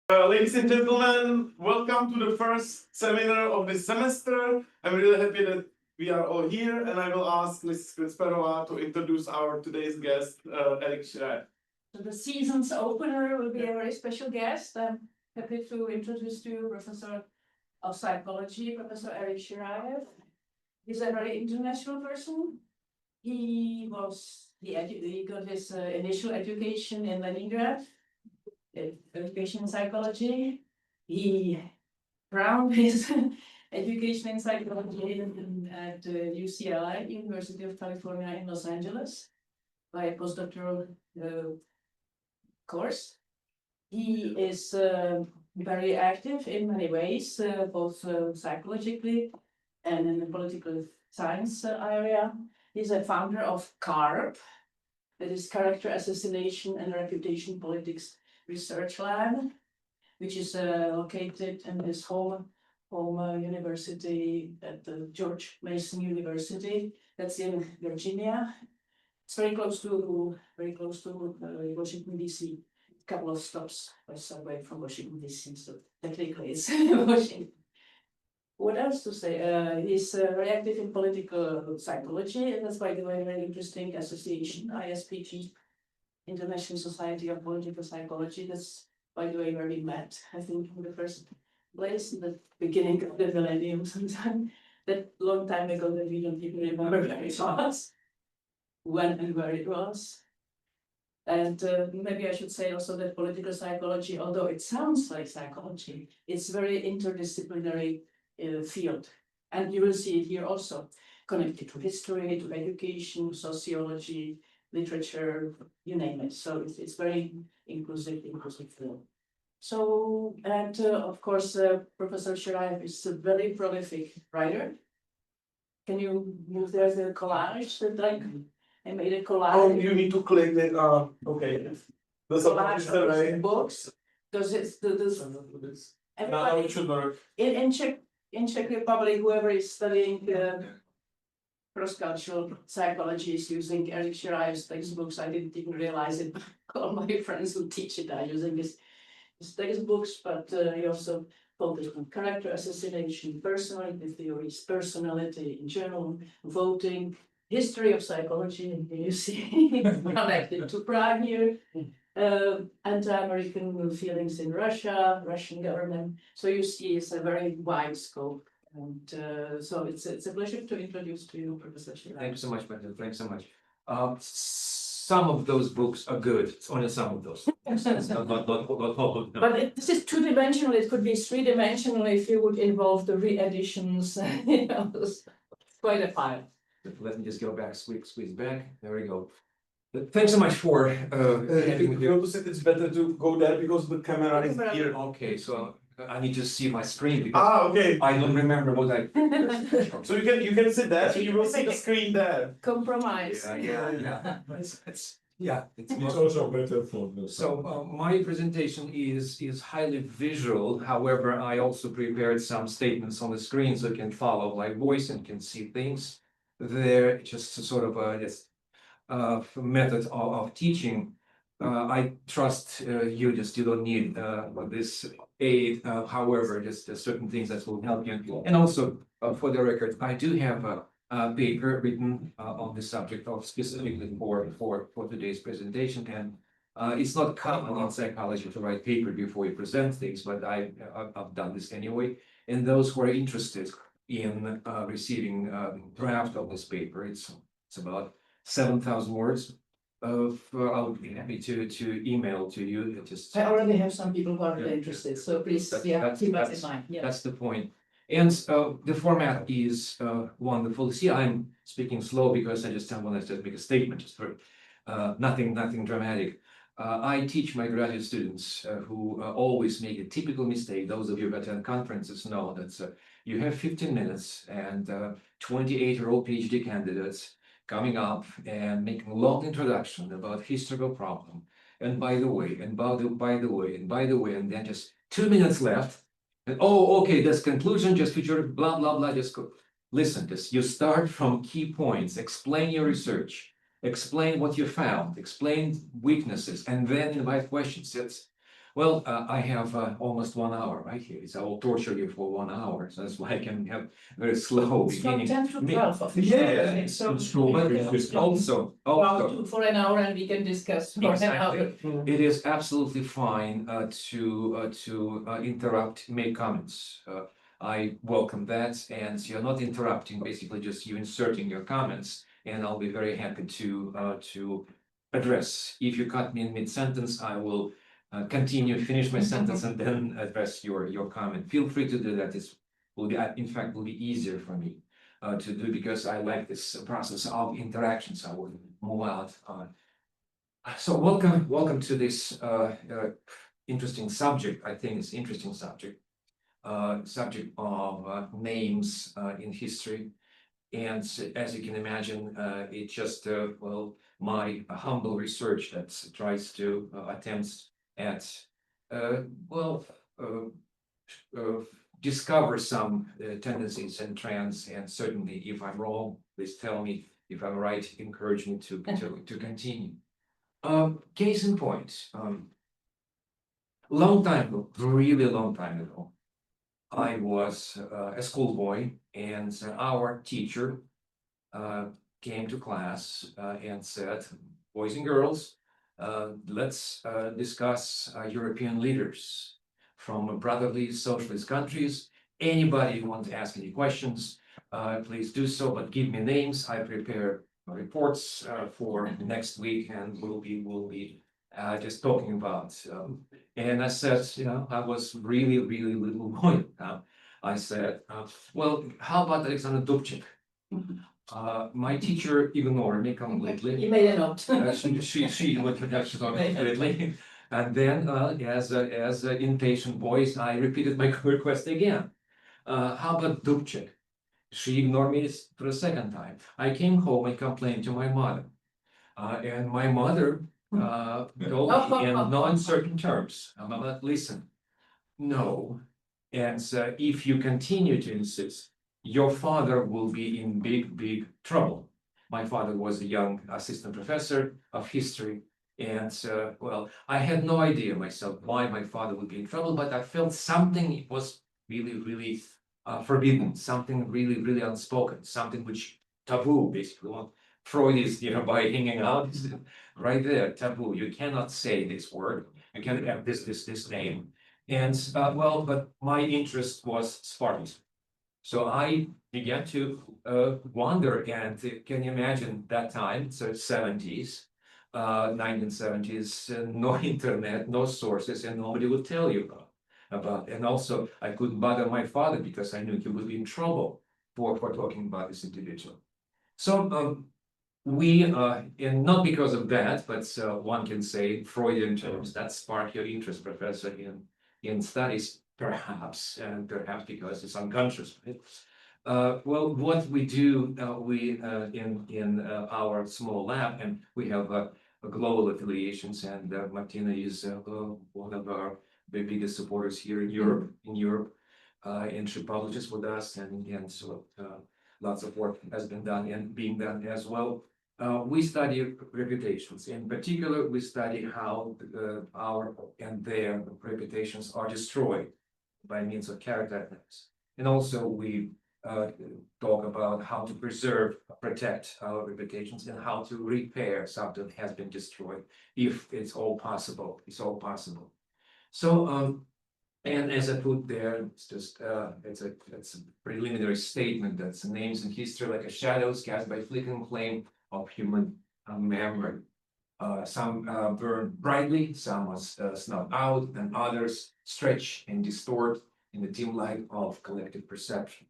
Ladies and gentlemen, welcome to the first seminar of this semester. I'm really happy that we are all here, and I will ask Mrs. Krisperova to introduce our today's guest, Eric Shiraev. So the season's opener will be a very special guest. I'm happy to introduce to you Professor of Psychology, Professor Eric Shiraev. He's a very international person. He got his initial education in Leningrad, education in psychology. He crowned his education in psychology at UCLA, University of California in Los Angeles, by a postdoctoral course. He is very active in many ways, both psychologically and in the political science area. He's a founder of CARP, that is Character Assassination and Reputation Politics Research Lab, which is located in his home university at the George Mason University. That's in Virginia. It's very close to Washington D.C. A couple of stops by subway from Washington D.C. So technically it's Washington. What else to say? He's very active in political psychology, and that's by the way a very interesting association, ISPG, International Society of Political Psychology. That's by the way where we met, I think, in the first place in the beginning of the millennium sometime. That long time ago that we don't even remember where it was, when and where it was. And maybe I should say also that political psychology, although it sounds like psychology, it's very interdisciplinary field. And you will see it here also, connected to history, to education, sociology, literature, you name it. So it's very inclusive field. So, and of course, Professor Shiraev is a very prolific writer. Can you move there the collage that I made a collage? Oh, you need to click it. Okay. Collage of books. Because it's Now it should work. In Czech Republic, whoever is studying cross-cultural psychology is using Eric Shiraev's textbooks. I didn't even realize it. All my friends who teach it are using his textbooks, but he also focused on character assassination, personality theories, personality in general, voting, history of psychology, and you see connected to Prague here, anti-American feelings in Russia, Russian government. So you see it's a very wide scope. And so it's a pleasure to introduce to you, Professor Shiraev. Thank you so much, Bandera. Thanks so much. Some of those books are good. It's only some of those. not all of them. But this is two-dimensional. It could be three-dimensional if you would involve the re-editions. It's quite a file. Let me just go back, squeeze back. There we go. Thanks so much for having me here. It's better to go there because the camera is here. Okay, so I need to see my screen because Okay. I don't remember what I. So you can sit there, so you will see the screen there. Compromise. Yeah. It's also better for the. So my presentation is highly visual. However, I also prepared some statements on the screen so you can follow my voice and can see things. There, just sort of a method of teaching. I trust you don't need this aid. However, just certain things that will help you. And also, for the record, I do have a paper written on the subject of specifically for today's presentation. And it's not common in psychology to write paper before you present things, but I've done this anyway. And those who are interested in receiving draft of this paper, it's about 7,000 words. I'll be happy to email to you. I already have some people who are really interested, so please keep us in mind. Yeah. That's the point. And the format is wonderful. See, I'm speaking slow because I just want to make a statement, just for nothing dramatic. I teach my graduate students who always make a typical mistake. Those of you who attend conferences know that you have 15 minutes and 28-year-old PhD candidates coming up and making a long introduction about historical problem. And by the way, and by the way, and then just 2 minutes left. And okay, that's conclusion, just future, blah, blah, blah, just go. Listen, you start from key points, explain your research, explain what you found, explain weaknesses, and then invite questions. Well, I have almost 1 hour right here, so I will torture you for 1 hour, so that's why I can have very slow It's from beginning. 10 to Me- 12 officially. Yeah, right? So but also, well, for an hour and we can discuss for an hour. exactly, it is absolutely fine to interrupt, make comments. I welcome that, and you're not interrupting, basically just you inserting your comments, and I'll be very happy to address. If you cut me in mid-sentence, I will continue, finish my sentence, and then address your comment. Feel free to do that. This will be, in fact, will be easier for me to do because I like this process of interaction. So I will move out. So welcome to this interesting subject. I think it's interesting subject. Subject of names in history. And as you can imagine, it just, well, my humble research that tries to attempts at, well, discover some tendencies and trends. And certainly, if I'm wrong, please tell me. If I'm right, encourage me to continue. Case in point, long time ago, really long time ago, I was a schoolboy, and our teacher came to class and said, "Boys and girls, let's discuss European leaders from brotherly socialist countries. Anybody who wants to ask any questions, please do so, but give me names. I prepare reports for next week, and we'll be just talking about." And I said, I was really little boy. I said, well, how about Alexander Dubček? My teacher ignored me completely. You made a note. She looked at that completely. And then, as a impatient voice, I repeated my request again. How about Dubček? She ignored me for the second time. I came home and complained to my mother. And my mother told me in non-certain terms, Mama, listen, no. And if you continue to insist, your father will be in big trouble. My father was a young assistant professor of history. And well, I had no idea myself why my father would be in trouble, but I felt something was really forbidden, something really unspoken, something which taboo, basically. Well, Freud is, by hanging out right there, taboo. You cannot say this word. You cannot have this name. And well, but my interest was Spartans. So I began to wonder, and can you imagine that time? So 70s, 1970s, no internet, no sources, and nobody would tell you about. And also, I couldn't bother my father because I knew he would be in trouble for talking about this individual. So we, and not because of that, but one can say Freudian terms, that sparked your interest, professor, in studies, perhaps, and perhaps because it's unconscious. Right? Well, what we do, we in our small lab, and we have global affiliations, and Martina is one of our biggest supporters here in Europe. And she publishes with us, and so lots of work has been done and being done as well. We study reputations. In particular, we study how our and their reputations are destroyed by means of character attacks. And also we talk about how to preserve, protect our reputations, and how to repair something that has been destroyed, if it's all possible. It's all possible. So, and as I put there, it's just it's a preliminary statement that's names in history like a shadows cast by flickering flame of human memory. Some burn brightly, some was snuffed out, and others stretch and distort in the dim light of collective perception.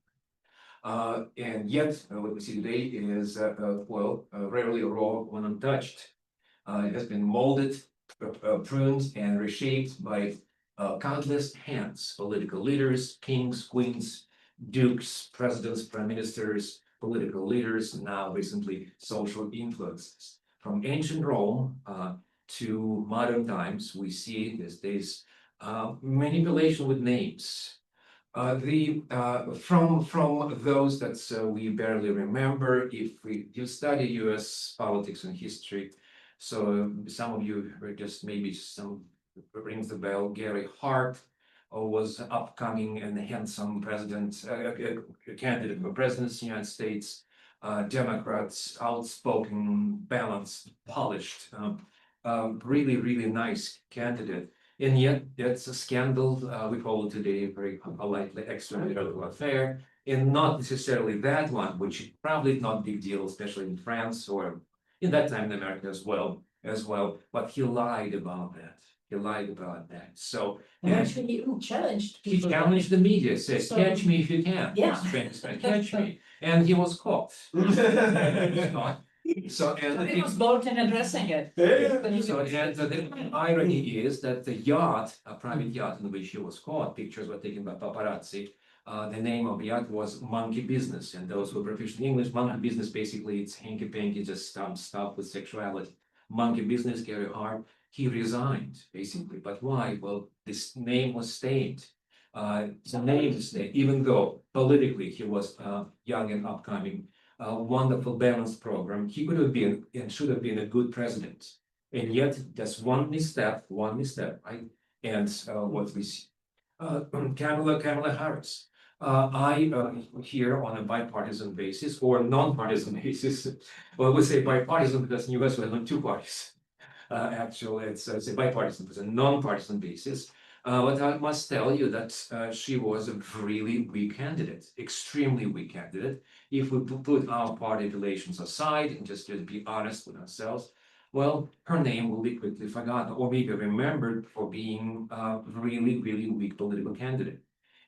And yet, what we see today is, rarely raw when untouched. It has been molded, pruned, and reshaped by countless hands: political leaders, kings, queens, dukes, presidents, prime ministers, political leaders, now recently social influences. From ancient Rome to modern times, we see this manipulation with names. From those that we barely remember, if you study U.S. politics and history, so some of you are just maybe some rings the bell. Gary Hart was upcoming and handsome president, candidate for presidency of the United States. Democrats, outspoken, balanced, polished, really, really nice candidate. And yet, it's a scandal. We call it today a very politely extramarital affair, and not necessarily that one, which probably not big deal, especially in France or in that time in America as well. But he lied about that. He lied about that. So And actually, he even challenged he people. challenged the media, said, So- "Catch me if you can." Yeah. Catch me, and he was caught. He was caught. So and He was bold in addressing it. But he so was- and the irony is that the yacht, a private yacht in which he was caught, pictures were taken by paparazzi. The name of the yacht was Monkey Business, and those who are proficient in English, monkey business basically it's hanky panky, just stuff with sexuality. Monkey Business, Gary Hart, he resigned basically, but why? Well, this name was stained. The name is stained, even though politically he was young and upcoming. Wonderful balanced program. He could have been and should have been a good president. And yet, that's one misstep, right? And what we see. Kamala Harris. I here on a bipartisan basis or non-partisan basis. Well, we say bipartisan because in US we have two parties. Actually, it's a bipartisan, but a non-partisan basis. But I must tell you that she was a really weak candidate, extremely weak candidate. If we put our party relations aside and just be honest with ourselves, well, her name will be quickly forgotten or maybe remembered for being a really, really weak political candidate.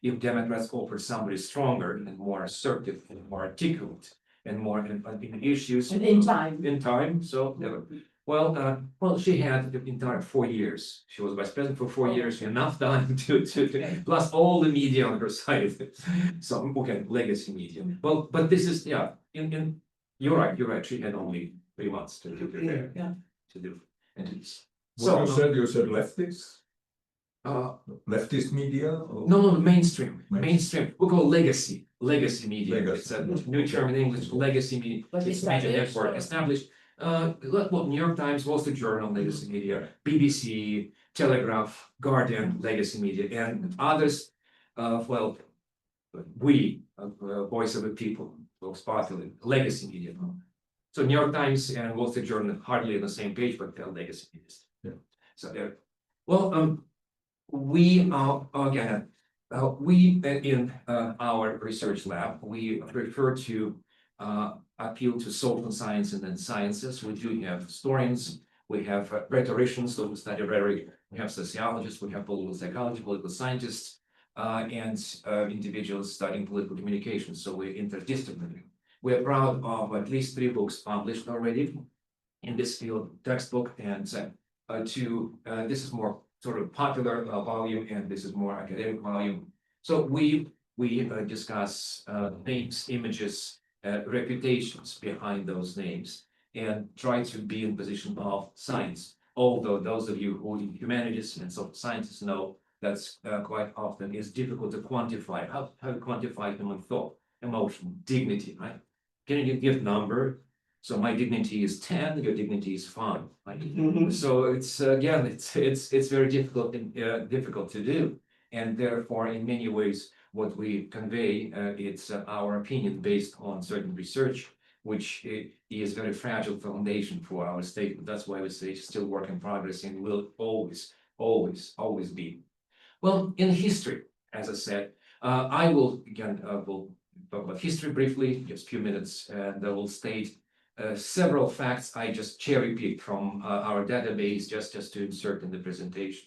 If Democrats offered somebody stronger and more assertive and more articulate and more in issues. And in time. In time, so never. Well, she had the entire 4 years. She was vice president for 4 years, enough time to plus all the media on her side. So, okay, legacy media. Well, but this is, yeah, you're right. She had only 3 months to prepare. Yeah. To do, and to this. What you said leftist? Uh, Leftist media? Or- no, mainstream. We call legacy media. Legacy. It's a new term in English, legacy media. But It's media established, network, or- established. Well, New York Times, Wall Street Journal, legacy media, BBC, Telegraph, Guardian, legacy media, and others. Well, we, Voice of the People, Vox Populi, legacy media. So New York Times and Wall Street Journal hardly on the same page, but they're legacy media. Yeah. So well, we again, we in our research lab, we prefer to appeal to social science and then sciences. We do have historians, we have rhetoricians, those who study rhetoric, we have sociologists, we have political psychology, political scientists, and individuals studying political communication. So we're interdisciplinary. We're proud of at least 3 books published already in this field, textbook and this is more sort of popular volume, and this is more academic volume. So we discuss names, images, reputations behind those names, and try to be in position of science. Although those of you who in humanities and social sciences know that's quite often is difficult to quantify. How to quantify human thought, emotion, dignity, right? Can you give number? So my dignity is 10, your dignity is 5. Right? So it's again, it's very difficult to do, and therefore, in many ways, what we convey it's our opinion based on certain research, which is very fragile foundation for our statement. That's why we say it's still work in progress and will always be. Well, in history, as I said, I will again will talk about history briefly, just a few minutes, and I will state several facts I just cherry picked from our database just to insert in the presentation.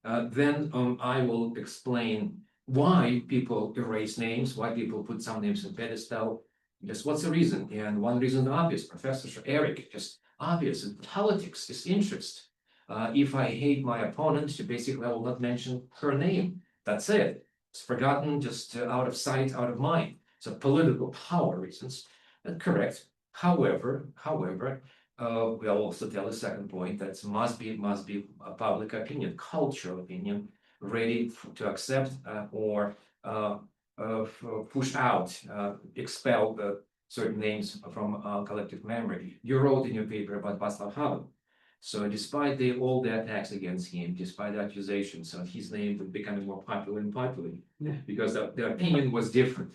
Then I will explain why people erase names, why people put some names on pedestal, just what's the reason. And one reason obvious, Professor Eric, just obvious, in politics is interest. If I hate my opponent, basically I will not mention her name. That's it. It's forgotten, just out of sight, out of mind. So political power reasons, correct. However, we'll also tell a second point that must be a public opinion, cultural opinion, ready to accept or push out, expel certain names from collective memory. You wrote in your paper about Václav Havel. So despite all the attacks against him, despite the accusations, his name was becoming more popular and popular because the opinion was different.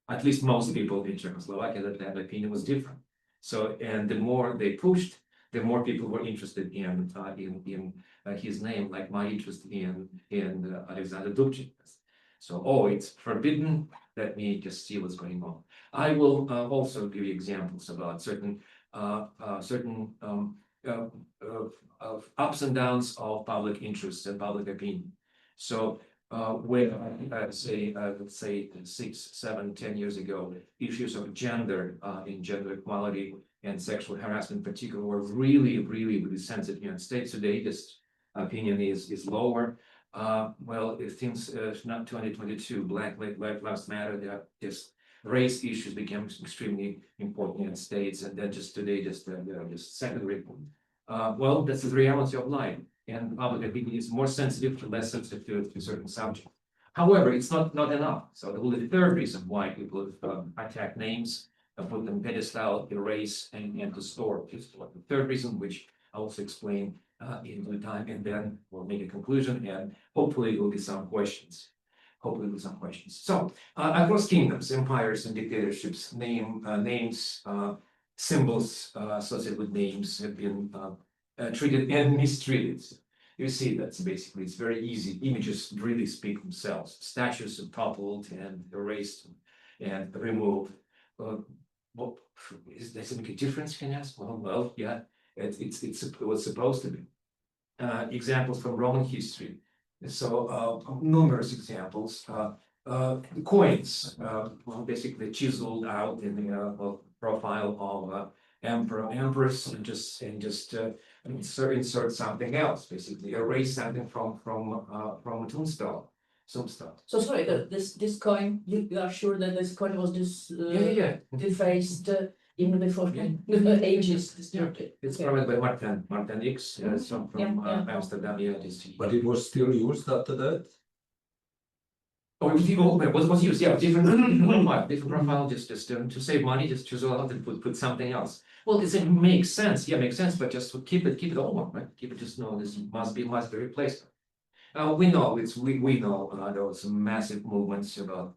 At least most people in Czechoslovakia, that opinion was different. So, and the more they pushed, the more people were interested in his name, like my interest in Alexander Dubček. So, oh, it's forbidden. Let me just see what's going on. I will also give you examples about certain ups and downs of public interest and public opinion. So when let's say 6, 7, 10 years ago, issues of gender in gender equality and sexual harassment in particular were really sensitive in the United States. Today, this opinion is lower. Well, since not 2022, Black Lives Matter, just race issues became extremely important in the States, and then just today, just secondary. Well, that's the reality of life, and public opinion is more sensitive to less sensitive to certain subjects. However, it's not enough. So the third reason why people attack names, put them pedestal, erase, and distort. The third reason, which I also explain in due time, and then we'll make a conclusion, and hopefully there will be some questions. So across kingdoms, empires, and dictatorships, names, symbols associated with names have been treated and mistreated. You see, that's basically, it's very easy. Images really speak themselves. Statues are toppled and erased and removed. Well, does it make a difference, can you ask? Well, yeah, it was supposed to be. Examples from Roman history. So numerous examples. Coins, basically chiseled out in the profile of emperor, empress, and just insert something else, basically erase something from a tombstone. So sorry, this coin, you are sure that this coin was defaced even before ages distorted? It's from by Martin X, from Amsterdam. Yeah, But it was still used after that? Oh, it was used, yeah, different profile, just to save money, just chisel out and put something else. Well, it makes sense, but just to keep it all, right? Keep it, just know this must be replaced. We know there was some massive movements about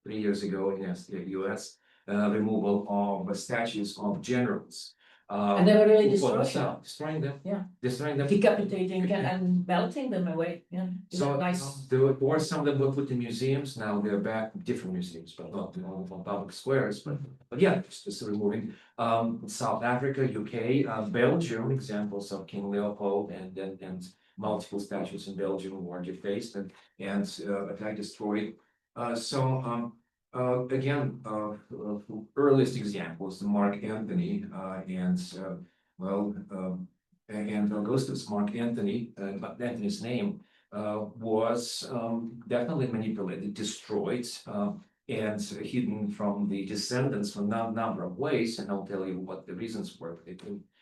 3 years ago in the US, removal of statues of generals. And they were really destroying them. Yeah. Destroying them. Decapitating and melting them away. Yeah. So nice. there were some that were put in museums. Now they're back in different museums, but not on public squares. But yeah, just removing. South Africa, UK, Belgium, examples of King Leopold and multiple statues in Belgium were defaced and attacked, destroyed. Again, earliest examples, Mark Antony and Augustus Mark Antony, Antony's name was definitely manipulated, destroyed, and hidden from the descendants for a number of ways, and I'll tell you what the reasons were.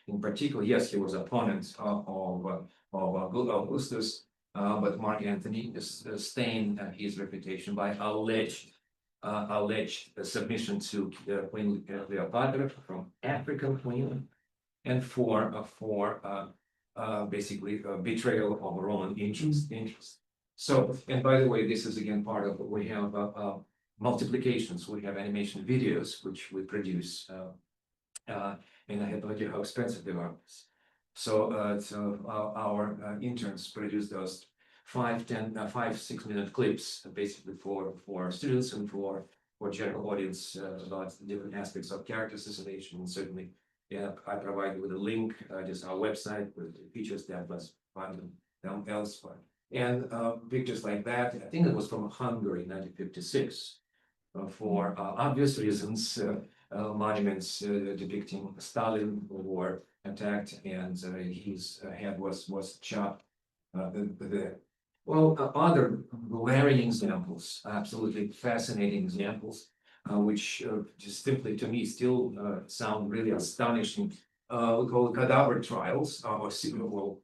In particular, yes, he was opponent of Augustus, but Mark Antony stained his reputation by alleged submission to Queen Cleopatra from African Queen, and for basically betrayal of Roman interest. So, and by the way, this is again part of what we have multiplications. We have animation videos which we produce, and I have no idea how expensive they are. So, our interns produce those 5-6 minute clips, basically for students and for general audience about different aspects of character assassination. And certainly, yeah, I provide you with a link, just our website with the features that was find them elsewhere. And pictures like that, I think it was from Hungary, 1956, for obvious reasons. Monuments depicting Stalin who were attacked and his head was chopped there. Well, other glaring examples, absolutely fascinating examples, which just simply to me still sound really astonishing. We call it cadaver trials or civil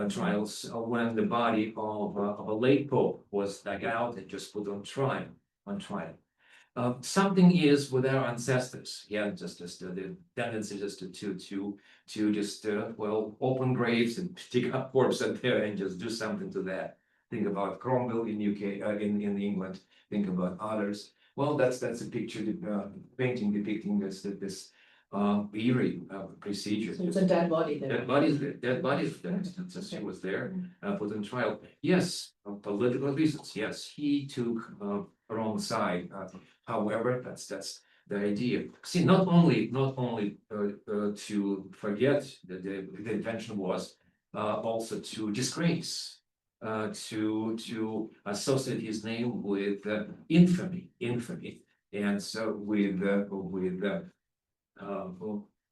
trials when the body of a late pope was dug out and just put on trial. Something is with our ancestors. Yeah, just the tendency just to just well open graves and dig up corpses there and just do something to that. Think about Cromwell in UK, in England. Think about others. Well, that's a picture, painting depicting this eerie procedure. So it's a dead body there. Dead bodies there. Dead bodies there. She was there, put on trial. Yes, political reasons. Yes, he took wrong side. However, that's the idea. See, not only to forget that the intention was also to disgrace, to associate his name with infamy, and so with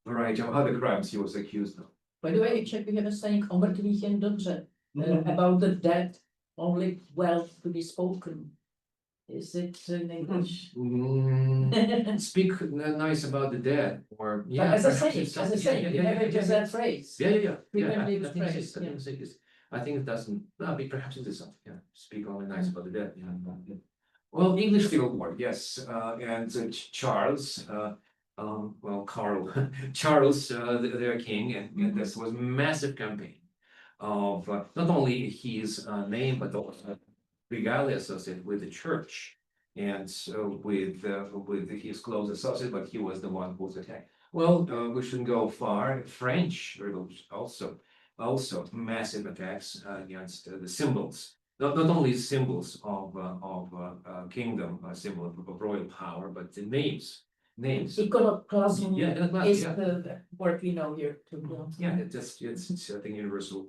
variety of other crimes he was accused of. By the way, Czech, we have a saying, o mrtvých jen dobře, about the dead, only well to be spoken. Is it in English? Speak nice about the dead, or yeah. As a saying, you never use that phrase. Yeah. Frequently I used think phrase, it is. I think it doesn't. No, perhaps it is something. Yeah, speak only nice about the dead. Yeah. Well, English Civil War, yes, and Charles. Well, Carl, Charles, their king, and this was massive campaign of not only his name but also regalia associated with the church, and so with his close associate, but he was the one who was attacked. Well, we shouldn't go far. French Revolution also massive attacks against the symbols. Not only symbols of kingdom, a symbol of royal power, but the names. Iconoclasm Yeah, is yeah. the word we know here too. Yeah, it's I think universal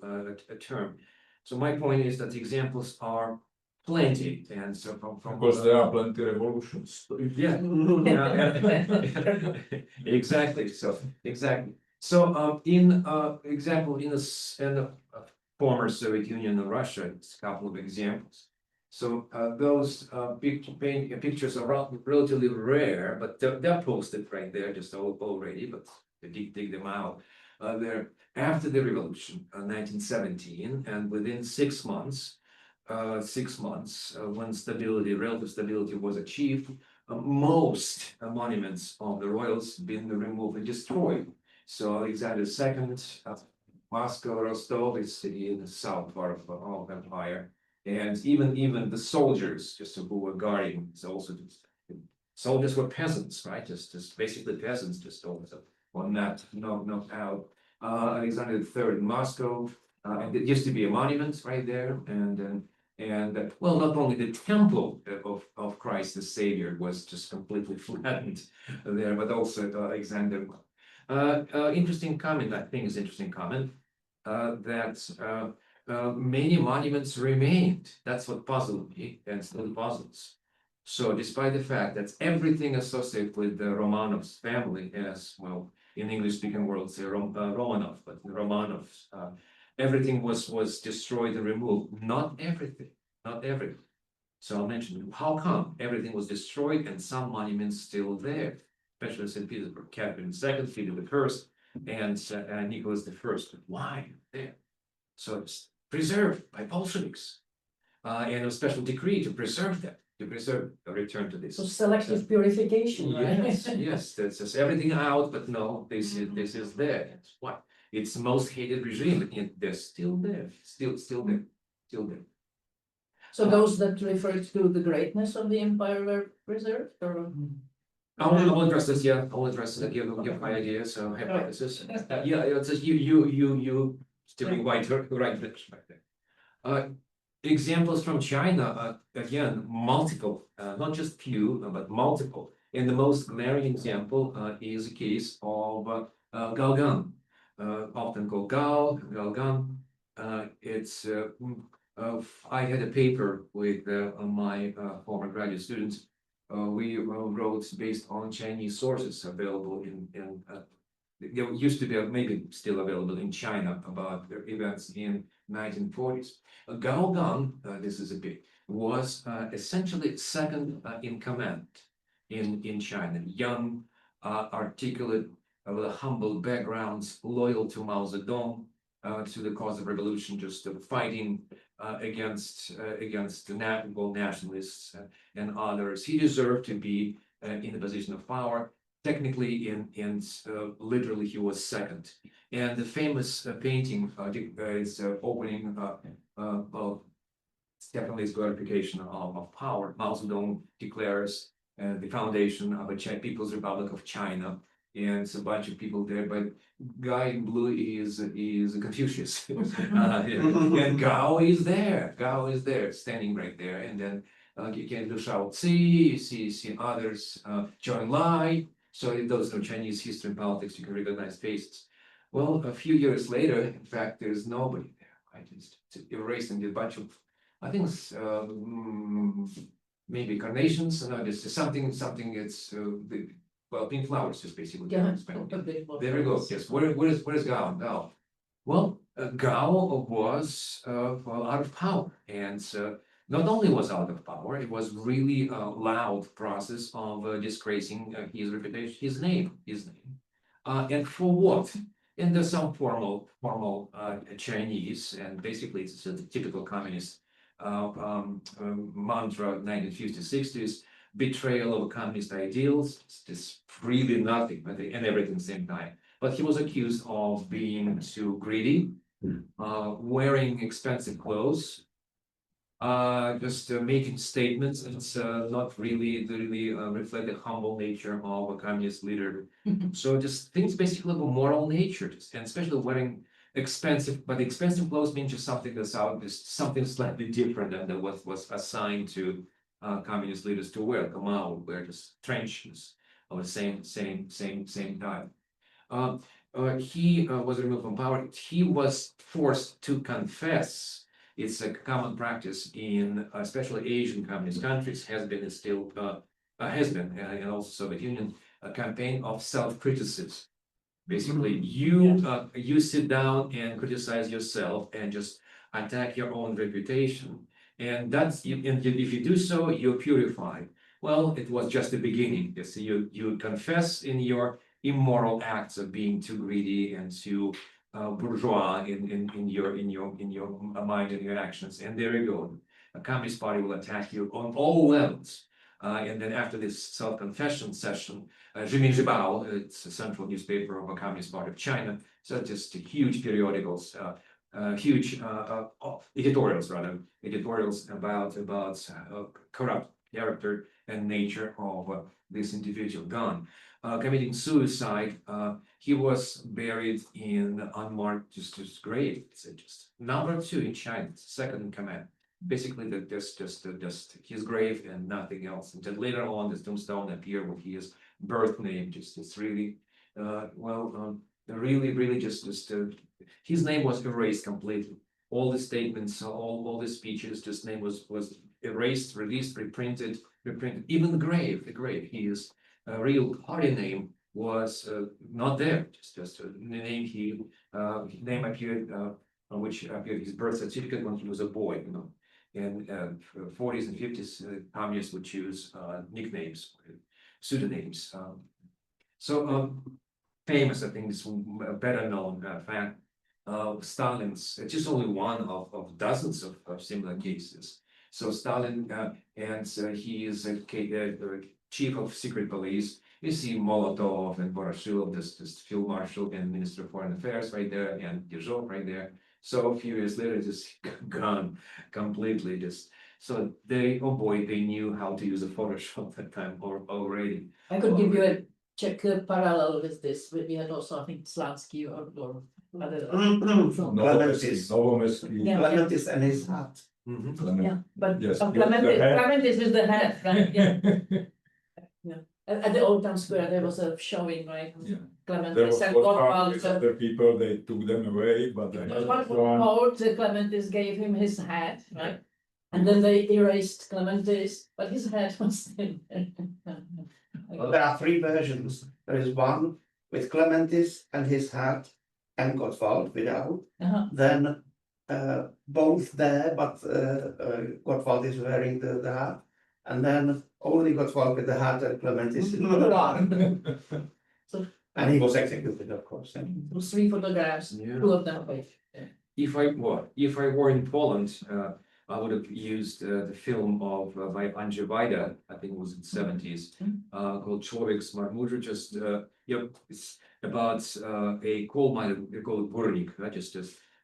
a term. So my point is that the examples are plenty, and so from Because there are plenty revolutions. yeah. Exactly. So in example in the former Soviet Union and Russia, it's a couple of examples. So those pictures are relatively rare, but they're posted right there just already, but dig them out. They're after the revolution, 1917, and within 6 months, when relative stability was achieved, most monuments of the royals been removed and destroyed. So Alexander II, Moscow, Rostov is in the south part of the empire. And even the soldiers, just who were guarding, also soldiers were peasants, right? Just basically peasants, just also were not out. Alexander III in Moscow, and there used to be a monument right there, and well, not only the temple of Christ the Savior was just completely flattened there, but also Alexander. Interesting comment, I think is interesting comment, that many monuments remained. That's what puzzled me and still puzzles. So despite the fact that everything associated with the Romanovs family, as well, in English-speaking world, say Romanov, but the Romanovs, everything was destroyed and removed. Not everything. So I'll mention how come everything was destroyed and some monuments still there, especially St. Petersburg, Catherine II, Peter I, and Nicholas I. Why there? So it's preserved by Bolsheviks, and a special decree to preserve them, a return to this. So selective purification, right? Yes, that's just everything out, but no, this is there. That's why it's the most hated regime, and they're still there, still there. So those that refer to the greatness of the empire were preserved, or? I'll address this, yeah, I'll address it, give my idea, so hypothesis. Yeah, it's just you stepping right direction right there. Examples from China, again, multiple, not just few, but multiple. And the most glaring example is a case of Galgan, often called Galgan. It's I had a paper with my former graduate students. We wrote based on Chinese sources available in there used to be maybe still available in China about their events in 1940s. Gao Gang, this is a bit, was essentially second in command in China. Young, articulate, with humble backgrounds, loyal to Mao Zedong, to the cause of revolution, just fighting against the nationalists and others. He deserved to be in the position of power. Technically, literally, he was second. And the famous painting is opening well, it's definitely his glorification of power. Mao Zedong declares the foundation of a People's Republic of China, and it's a bunch of people there. But guy in blue is Confucius, and Gao is there. Gao is there, standing right there, and then you can do Shao Tzu, see others, Zhou Enlai. So in those Chinese history and politics, you can recognize faces. Well, a few years later, in fact, there's nobody there. I just erasing a bunch of, I think it's maybe carnations, no, it's something. It's well, pink flowers, just basically. Yeah. There we go. Yes. Where is Gao? Gao. Well, Gao was well, out of power, and not only was out of power, it was really a loud process of disgracing his reputation, his name, and for what? And there's some formal Chinese, and basically it's a typical communist mantra, 1950s, 60s, betrayal of communist ideals. It's just really nothing, and everything at the same time. But he was accused of being too greedy, wearing expensive clothes, just making statements, and it's not really reflect the humble nature of a communist leader. So just things basically of a moral nature, and especially wearing expensive, but expensive clothes means just something that's out, just something slightly different than what was assigned to communist leaders to wear. Mao would wear just trenches of the same type. He was removed from power. He was forced to confess. It's a common practice in especially Asian communist countries, has been and still and also Soviet Union, a campaign of self-criticism. Basically, you sit down and criticize yourself and just attack your own reputation. And that's and if you do so, you're purified. Well, it was just the beginning. So you confess in your immoral acts of being too greedy and too bourgeois in your mind and your actions, and there you go. A communist party will attack you on all levels. And then after this self-confession session, Zhimingzhibao, it's a central newspaper of a communist party of China, so just huge periodicals, huge editorials about corrupt character and nature of this individual gone. Committing suicide, he was buried in unmarked just grave. It's just #2 in China, second in command. Basically, just his grave and nothing else. And then later on, this tombstone appeared with his birth name. Just it's really, really just his name was erased completely. All the statements, all the speeches, just name was erased, released, reprinted. Even the grave, his real party name was not there. Just the name name appeared, which appeared his birth certificate when he was a boy. In 40s and 50s, communists would choose nicknames, pseudonyms. Famous, I think, is a better known fact. Stalin's just only one of dozens of similar cases. So Stalin, and he is a chief of secret police. You see Molotov and Voroshilov, this field marshal and minister of foreign affairs right there, and Yezhov right there. So a few years later, just gone completely. Just so they knew how to use a Photoshop at that time already. I could give you a check parallel with this. We had also, I think, Slansky or other. Clementis and his hat. Yeah, but Yes, Clementis is the head, right? Yeah. At the Old Town Square, there was a showing, right? Yeah. Clementis There was and other people, they took them away, but they had one one. quote, Clementis gave him his hat, right? And then they erased Clementis, but his hat was still there. Well, there are three versions. There is one with Clementis and his hat and Gottwald without. Then both there, but Gottwald is wearing the hat. And then only Gottwald with the hat and Clementis in the And he was executed, of course. It was 3 photographs, Yeah. 2 of them with. If I were in Poland, I would have used the film of by Andrzej Wajda, I think it was in the 70s, called Człowiek z Marmurze. Just it's about a coal miner, they call it Górnik,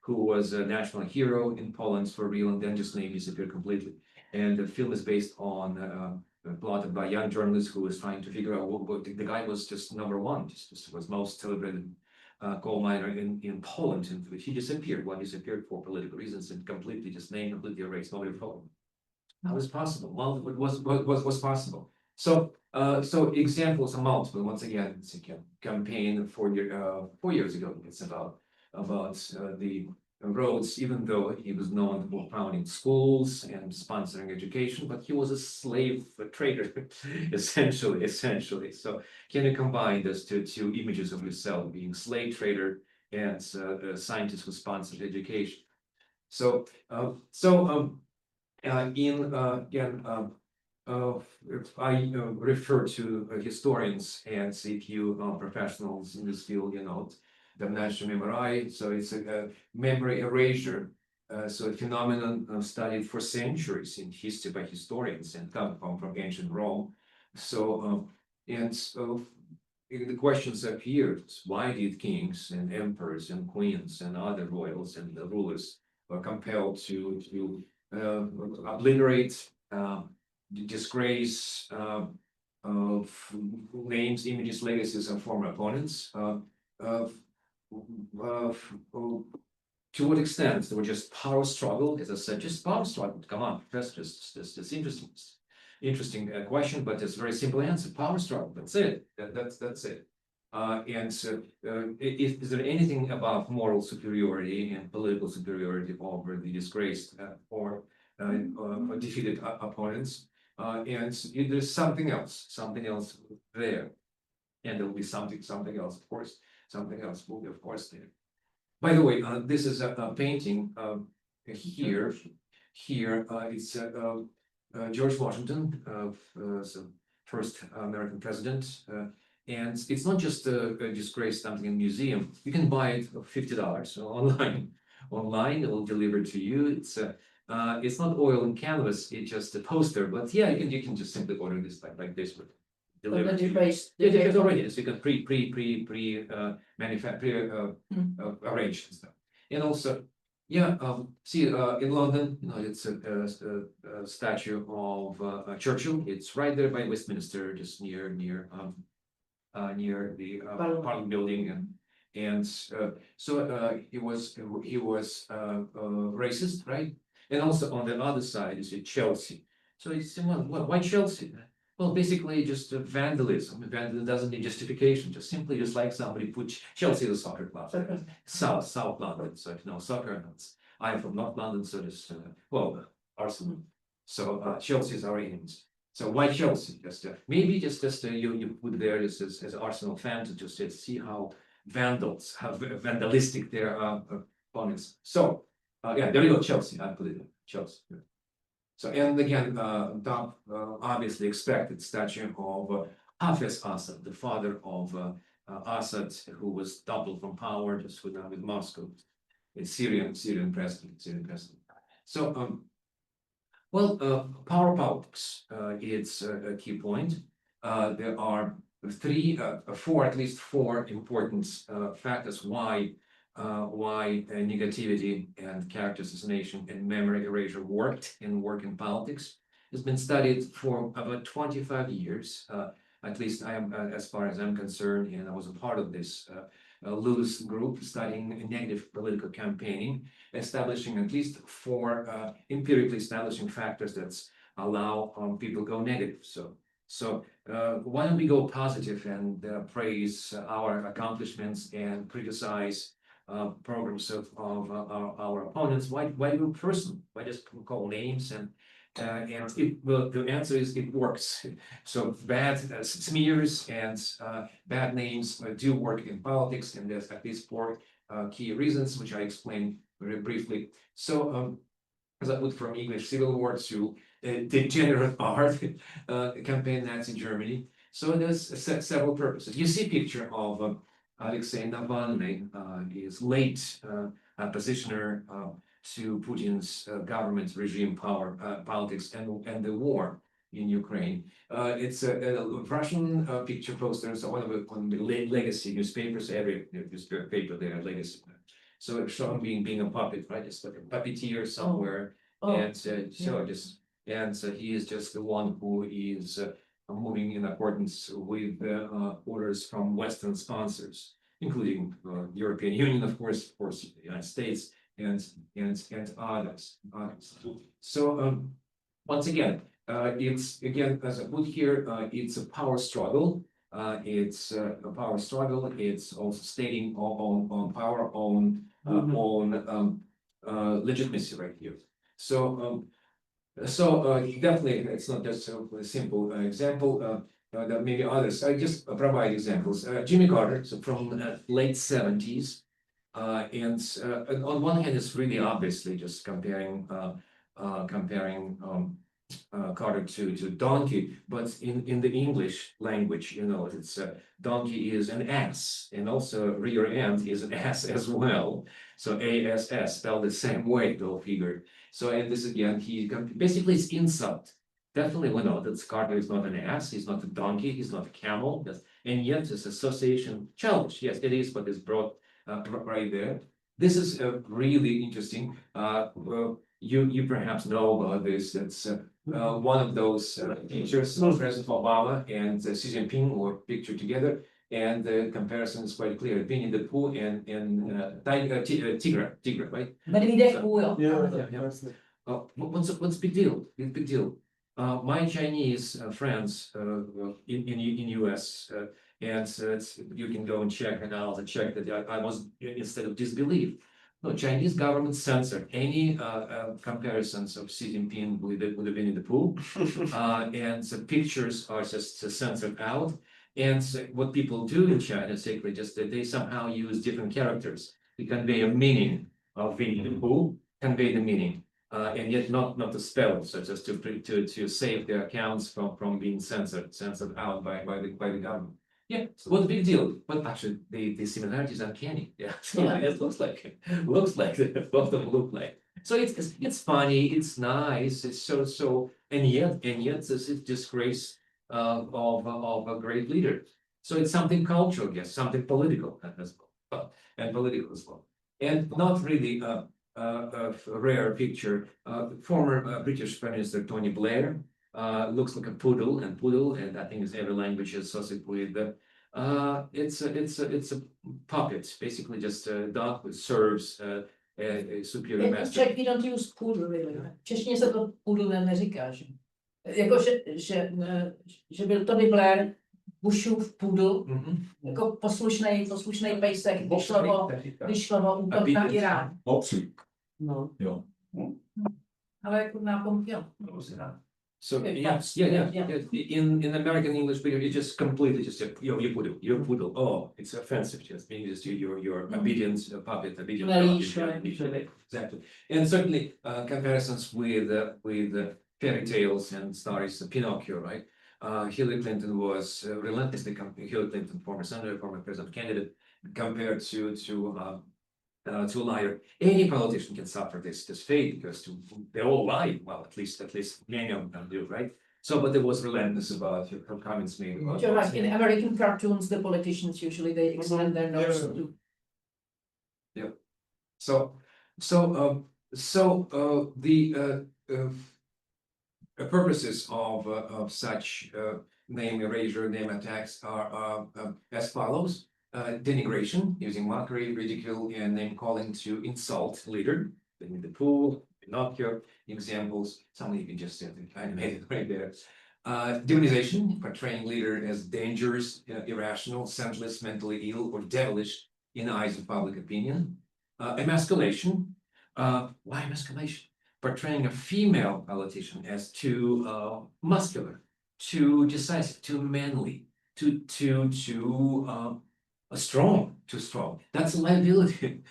who was a national hero in Poland for real, and then just name disappeared completely. And the film is based on plotted by a young journalist who was trying to figure out what the guy was just #1, just was most celebrated coal miner in Poland, and he disappeared. One disappeared for political reasons and completely just named, completely erased. Nobody followed him. How was possible? Well, what was possible? So, so examples are multiple. Once again, it's a campaign 4 years ago. It's about the roads, even though he was known for founding schools and sponsoring education, but he was a slave trader, essentially. So can you combine those two images of yourself, being slave trader and a scientist who sponsored education? So, I refer to historians and CQ professionals in this field, the national memory. So it's a memory erasure. So a phenomenon studied for centuries in history by historians and come from ancient Rome. So the questions appeared: why did kings and emperors and queens and other royals and rulers were compelled to obliterate, disgrace of names, images, legacies of former opponents? To what extent they were just power struggle, as I said, just power struggle. Come on, professor, it's interesting question, but it's a very simple answer. Power struggle. That's it. That's it. Is there anything about moral superiority and political superiority over the disgraced or defeated opponents? And there's something else there, and there will be something else, of course. Something else will be, of course, there. By the way, this is a painting here. It's George Washington, the first American president, and it's not just a disgrace, something in a museum. You can buy it for $50 online. Online, it will deliver to you. It's not oil and canvas; it's just a poster. But yeah, you can just simply order this like this. But the It's already is because arranged and stuff. And also, see in London, it's a statue of Churchill. It's right there by Westminster, just near the Parliament building, and so he was racist, right? And also on the other side is Chelsea. So it's why Chelsea? Well, basically just vandalism. Vandalism doesn't need justification. Just like somebody put Chelsea the soccer club, South London. So if you know soccer, I'm from North London, so just Arsenal. So Chelsea is our enemies. So why Chelsea? Maybe you put there just as an Arsenal fan to just see how vandalistic their opponents. So there you go, Chelsea. I put it there, Chelsea. Yeah. So, and again, obviously expected statue of Hafez Assad, the father of Assad, who was doubled from power just with Moscow, a Syrian president. So, power politics, it's a key point. There are at least four important factors why negativity and character assassination and memory erasure work in politics. It's been studied for about 25 years. At least I am, as far as I'm concerned, and I was a part of this loose group studying negative political campaigning, establishing at least four empirically establishing factors that allow people go negative. So why don't we go positive and praise our accomplishments and criticize programs of our opponents? Why do personal? Why just call names and the answer is it works. So bad smears and bad names do work in politics, and there's at least four key reasons, which I explained very briefly. So as I put from English Civil War to degenerate art campaign Nazi Germany. So there's several purposes. You see a picture of Alexander Dubček, he is late oppositioner to Putin's government regime power, politics and the war in Ukraine. It's a Russian picture poster, so one of the legacy newspapers, every newspaper they have legacy. So it's shown being a puppet, right? It's like a puppeteer somewhere. And so he is just the one who is moving in accordance with orders from Western sponsors, including European Union, of course, the United States, and others. So once again, it's again as I put here, it's a power struggle. It's a power struggle. It's also stating on power, on legitimacy right here. So definitely it's not just a simple example. There may be others. I just provide examples. Jimmy Carter, so from the late 70s, and on one hand, it's really obviously just comparing Carter to donkey, but in the English language, you know, it's donkey is an ass, and also rear end is an ass as well. So ASS spelled the same way, go figure. So and this again, basically it's insult. Definitely we know that Carter is not an ass, he's not a donkey, he's not a camel, and yet this association challenge. Yes, it is, but it's brought right there. This is really interesting. You perhaps know about this. That's one of those pictures of President Obama and Xi Jinping were pictured together, and the comparison is quite clear. Winnie the Pooh and Tigra, right? What's big deal? Big deal. My Chinese friends in US, and you can go and check, and I'll check that I was instead of disbelief. No, Chinese government censored any comparisons of Xi Jinping with the Winnie the Pooh, and the pictures are just censored out. And what people do in China is just that they somehow use different characters to convey a meaning of Winnie the Pooh, convey the meaning, and yet not to spell, so just to save their accounts from being censored out by the government. Yeah, so what's the big deal? But actually, the similarities are uncanny. Yeah, so it looks like both of them look like. So it's funny, it's nice, it's so, and yet this is disgrace of a great leader. So it's something cultural, yes, something political as well, and political as well, and not really a rare picture. Former British Prime Minister Tony Blair. Looks like a poodle, and I think it's every language associated with it's a puppet, basically just a dog who serves a superior master. Czech, we don't use poodle really. V češtině se to poodle neříká, že? Jako, že byl Tony Blair, Bushův poodle, jako poslušnej pejsek, když šlo o útok na Irán. No. Jo. Ale jako nápomůj, jo. So yeah. In American English, you just completely just say, you poodle. Oh, it's offensive. Just being just your obedience puppet, exactly. And certainly comparisons with fairy tales and stories, Pinocchio, right? Hillary Clinton was relentlessly Hillary Clinton, former senator, former president candidate, compared to a liar. Any politician can suffer this fate because they all lie. Well, at least many of them do, right? So, but there was relentless about her comments made about. You're right. In American cartoons, the politicians usually they extend their nose to. Yeah. So the purposes of such name erasure, name attacks are as follows. Denigration, using mockery, ridicule, and name calling to insult leader. Winnie the Pooh, Pinocchio, examples. Some of you can just animate it right there. Demonization, portraying leader as dangerous, irrational, senseless, mentally ill, or devilish in the eyes of public opinion. Emasculation. Why emasculation? Portraying a female politician as too muscular, too decisive, too manly, too strong. That's a liability.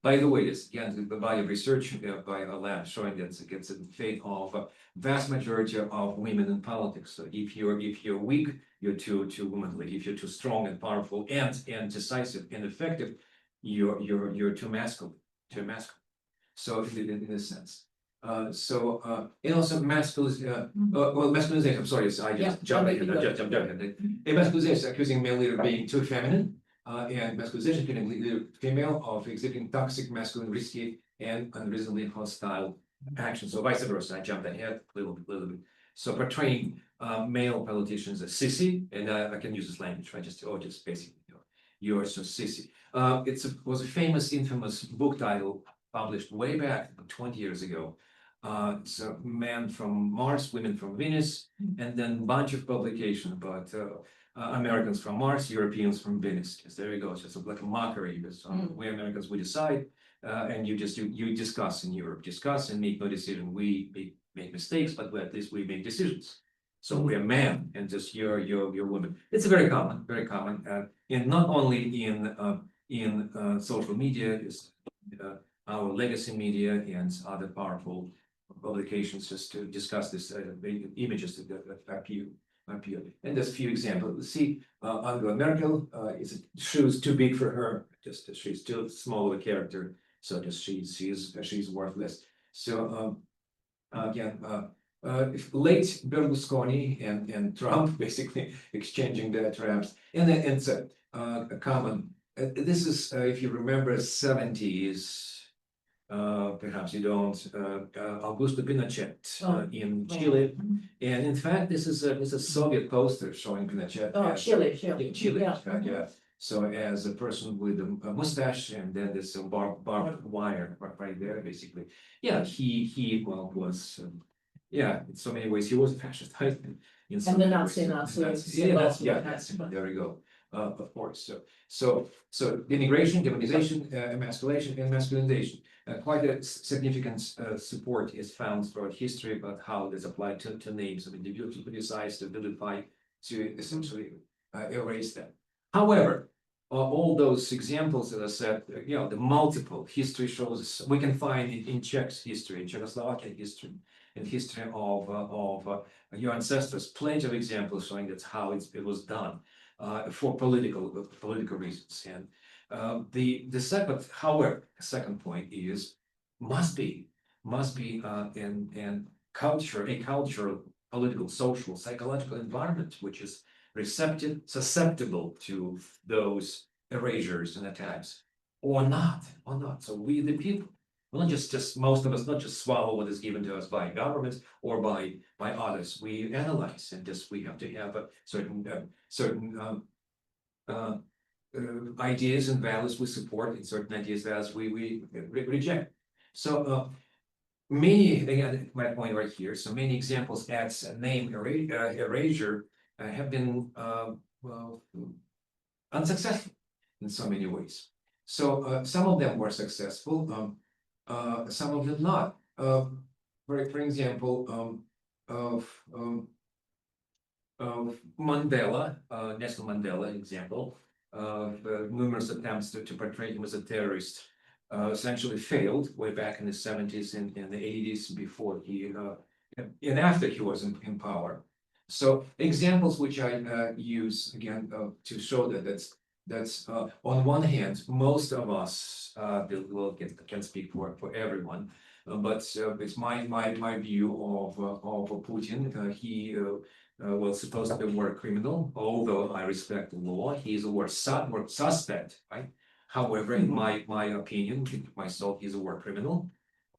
By the way, this again, the body of research by a lab showing that it gets a fate of vast majority of women in politics. So if you're weak, you're too womanly. If you're too strong and powerful and decisive and effective, you're too masculine. So in a sense. And also masculinization. I'm sorry, I just jumped ahead. Masculinization accusing male leader of being too feminine, and masculinization can lead female of exhibiting toxic, masculine, risky, and unreasonably hostile action. So vice versa. I jumped ahead a little bit. So portraying male politicians as sissy, and I can use this language, right? Just basically, you're so sissy. It was a famous, infamous book title published way back 20 years ago. So men from Mars, women from Venus, and then a bunch of publications about Americans from Mars, Europeans from Venus. Yes, there you go. It's just like a mockery because we Americans, we decide, and you discuss in Europe, discuss and make no decision. We make mistakes, but at least we make decisions. So we're men, and just you're women. It's very common, and not only in social media, is our legacy media and other powerful publications just to discuss this images that appear. And there's a few examples. See, Angela Merkel shoes too big for her. Just she's too small of a character, so just she's worthless. So again, late Berlusconi and Trump basically exchanging their traps, and then it's a common. This is if you remember 70s. Perhaps you don't, Augusto Pinochet in Chile. And in fact, this is a Soviet poster showing Pinochet. Chile. Yeah. So as a person with a mustache, and then there's a barbed wire right there, basically. Yeah, he was, in so many ways, he was a fascist. And the Nazi. There we go. Of course. So denigration, demonization, emasculation, and masculinization. Quite a significant support is found throughout history about how this applied to names of individuals who decide to vilify, to essentially erase them. However, all those examples that I said, the multiple history shows we can find in Czech's history, in Czechoslovakian history, in history of your ancestors, plenty of examples showing that's how it was done. For political reasons, and the second point is must be in culture, a cultural, political, social, psychological environment which is susceptible to those erasures and attacks, or not. So we the people, well, not just most of us, not just swallow what is given to us by governments or by others. We analyze, and just we have to have a certain ideas and values we support, and certain ideas values we reject. So many, again, my point right here. So many examples at name erasure have been unsuccessful in so many ways. So some of them were successful. Some of them not. For example, of Mandela, Nelson Mandela example, numerous attempts to portray him as a terrorist essentially failed way back in the 70s and the 80s before he and after he was in power. So examples which I use again to show that's on one hand, most of us can speak for everyone, but it's my view of Putin. He was supposed to be a war criminal, although I respect the law. He's a war suspect, right? However, in my opinion, myself, he's a war criminal.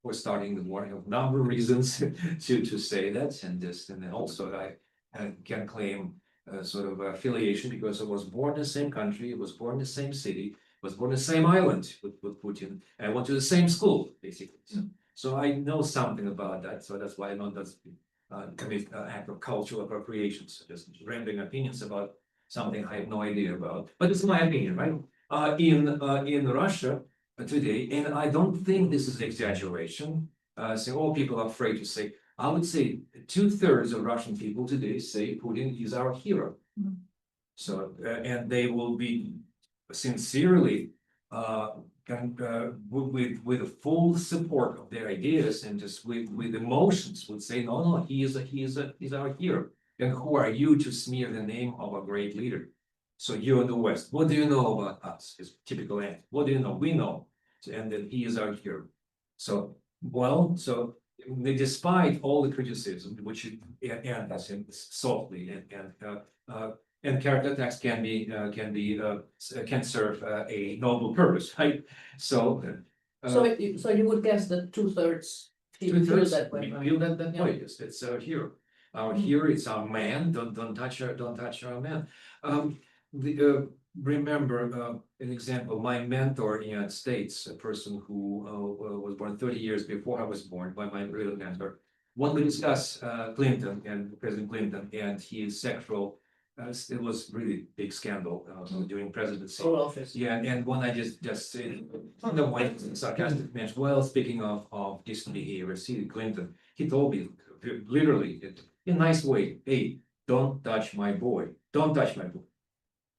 For starting the war, I have a number of reasons to say that, and then also I can claim sort of affiliation because I was born in the same country, I was born in the same city, I was born in the same island with Putin. I went to the same school, basically. So I know something about that. So that's why I know that's commit act of cultural appropriation. So just rendering opinions about something I have no idea about. But it's my opinion, right? In Russia today, and I don't think this is exaggeration. All people are afraid to say. I would say 2/3 of Russian people today say Putin is our hero. So and they will be sincerely with the full support of their ideas and just with emotions would say, no, he's our hero. And who are you to smear the name of a great leader? So you in the West, what do you know about us? Is typical answer. What do you know? We know, and then he is our hero. So despite all the criticism, which ends softly and character attacks can serve a noble purpose, right? So you would guess that 2/3 feel that way, right? feel that way. Yes, it's our hero. Our hero is our man. Don't touch our man. Remember an example. My mentor in the United States, a person who was born 30 years before I was born, by my real mentor. When we discuss Clinton and President Clinton and his sexual. It was really big scandal during presidency. Or office. Yeah, and when I just said, the way sarcastic mention, well, speaking of decent behavior, see Clinton, he told me literally in a nice way, hey, don't touch my boy, don't touch my boy.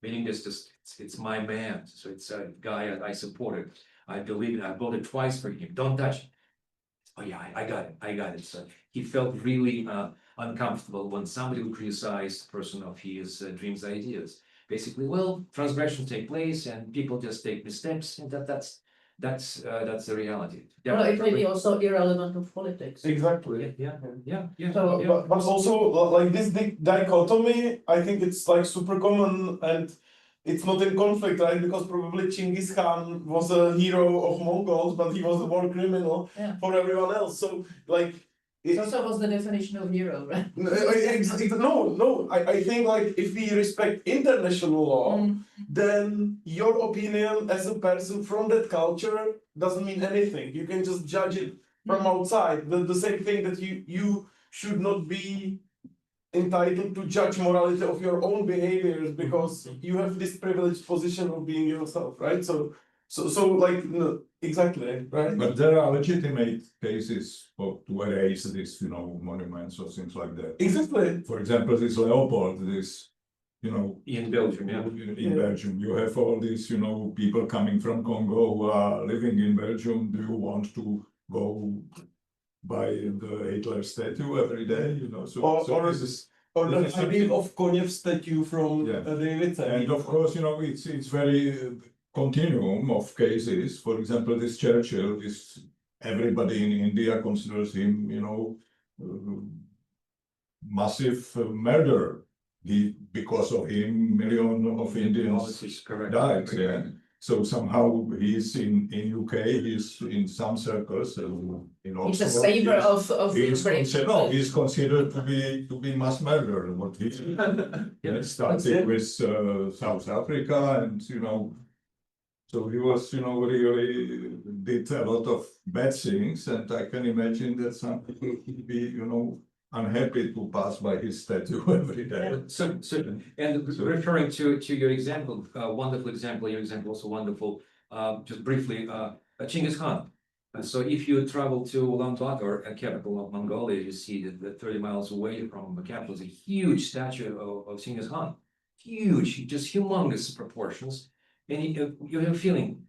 Meaning it's my man, so it's a guy I supported. I believe in, I voted twice for him. Don't touch him. Oh yeah, I got it. So he felt really uncomfortable when somebody would criticize the person of his dreams, ideas. Basically, well, transgressions take place and people just take missteps, and that's the reality. Well, it may be also irrelevant of politics. Exactly. Yeah. So- yeah. But also like this dichotomy, I think it's like super common and it's not in conflict, right? Because probably Genghis Khan was a hero of Mongols, but he was a war criminal Yeah. for everyone else. So like It also was the definition of hero, right? no, I think like if we respect international law, then your opinion as a person from that culture doesn't mean anything. You can just judge it from outside. The same thing that you should not be entitled to judge morality of your own behaviors because you have this privileged position of being yourself, right? So like no, exactly, right? But there are legitimate cases to erase this, monuments or things like that. Exactly. For example, this Leopold, In Belgium, yeah. in Belgium, you have all these, people coming from Congo who are living in Belgium. Do you want to go by the Hitler statue every day? Or the idea of Konev statue from Yeah. David. And of course, it's very continuum of cases. For example, this Churchill, everybody in India considers him, massive murderer. Because of him, millions of Indians died. Yeah. So somehow he's in UK, he's in some circles in Oxford. He's a savior of He's considered to be mass murderer. What he started with South Africa, and so he was really did a lot of bad things, and I can imagine that some people could be unhappy to pass by his statue every day. And referring to your example, wonderful example, your example also wonderful. Just briefly, Genghis Khan. So if you travel to Ulaanbaatar, a capital of Mongolia, you see that 30 miles away from the capital is a huge statue of Genghis Khan. Huge, just humongous proportions. And you have a feeling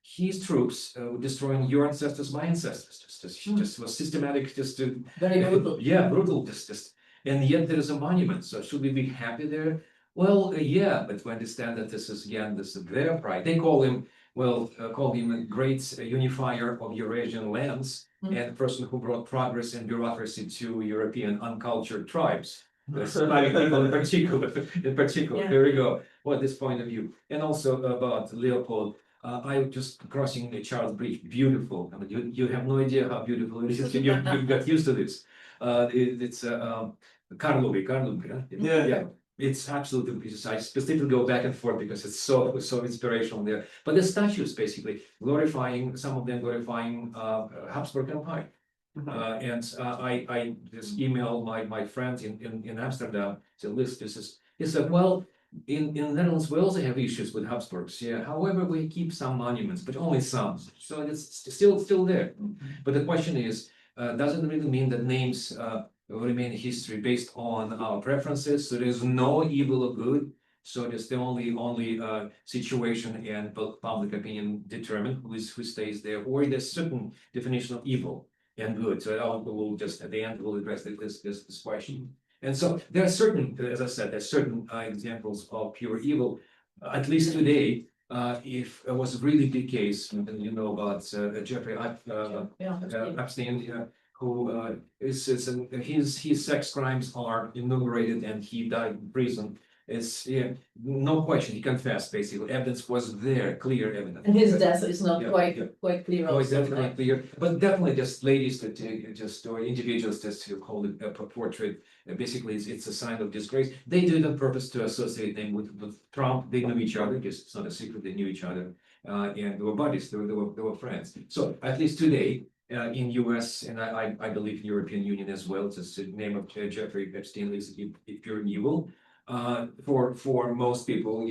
his troops were destroying your ancestors, my ancestors. Just was systematic, just to Very brutal. Yeah, brutal. Just and yet there is a monument. So should we be happy there? Well, yeah, but we understand that this is their pride. They call him a great unifier of Eurasian lands and a person who brought progress and bureaucracy to European uncultured tribes. Slavic people in particular. Yeah. There we go. What this point of view, and also about Leopold. I just crossing the Charles Bridge, beautiful. I mean, you have no idea how beautiful it is. You got used to this. It's Karlovy, yeah. It's absolutely beautiful. I specifically go back and forth because it's so inspirational there. But the statues basically glorifying, some of them glorifying Habsburg Empire. And I just emailed my friend in Amsterdam. Said, he said, well, in Netherlands, we also have issues with Habsburgs. Yeah, however, we keep some monuments, but only some. So it's still there. But the question is, does it really mean that names remain in history based on our preferences? So there's no evil or good. So it's the only situation and public opinion determine who stays there, or there's certain definition of evil and good. So we'll just at the end we'll address this question. And so there are certain, as I said, there's certain examples of pure evil. At least today, if it was a really big case, and you know about Jeffrey Epstein, who his sex crimes are enumerated, and he died in prison. It's no question. He confessed. Basically, evidence was there, clear evidence. And his death is not Yeah, quite yeah. quite clear. Oh, it's Also, definitely right? clear, but definitely just ladies or individuals just to call it a portrait. Basically, it's a sign of disgrace. They did it on purpose to associate them with Trump. They knew each other. Just it's not a secret. They knew each other, and they were buddies. They were friends. So at least today. In US and I believe European Union as well, just the name of Jeffrey Epstein is pure evil. For most people,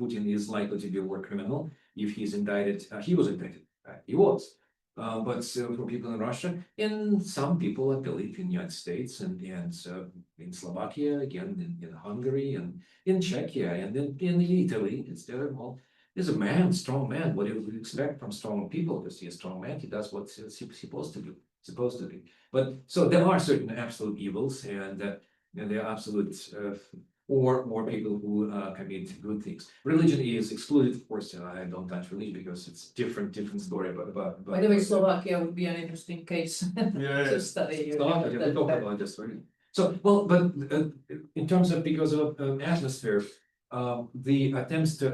Putin is likely to be a war criminal if he's indicted. He was indicted. He was. But for people in Russia, and some people, I believe, in the United States and in Slovakia, again in Hungary and in Czechia and in Italy, it's there. Well, he's a man, strong man. What do you expect from strong people? Because he's a strong man, he does what he's supposed to do. But so there are certain absolute evils, and there are absolute or people who commit good things. Religion is excluded, of course. I don't touch religion because it's different story. But By the way, Slovakia would be an interesting case to study. Slovakia, we talk about this, right? So well, but in terms of because of atmosphere. The attempts to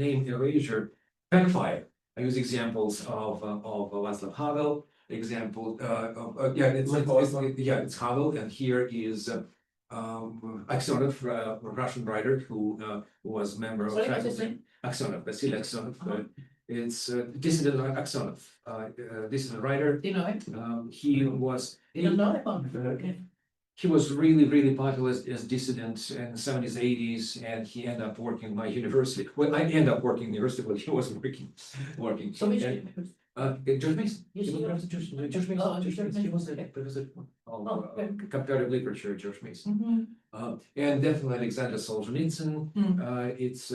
name erasure backfire. I use examples of Václav Havel. Example it's Havel, and here is Aksionov, a Russian writer who was member of. Sorry, what's his name? Aksionov, Vasily Aksionov. It's dissident Aksionov, dissident writer. Do you know it? He was. You don't know it? Okay. He was really popular as dissident in the 70s, 80s, and he ended up working in my university. Well, I ended up working in university, but he wasn't working. So which? George Mason. Yes, He was George Mason. Oh, George George Mason. He was Mason. the professor okay. of comparative literature, George Mason. Mhm. And definitely Alexander Solzhenitsyn. It's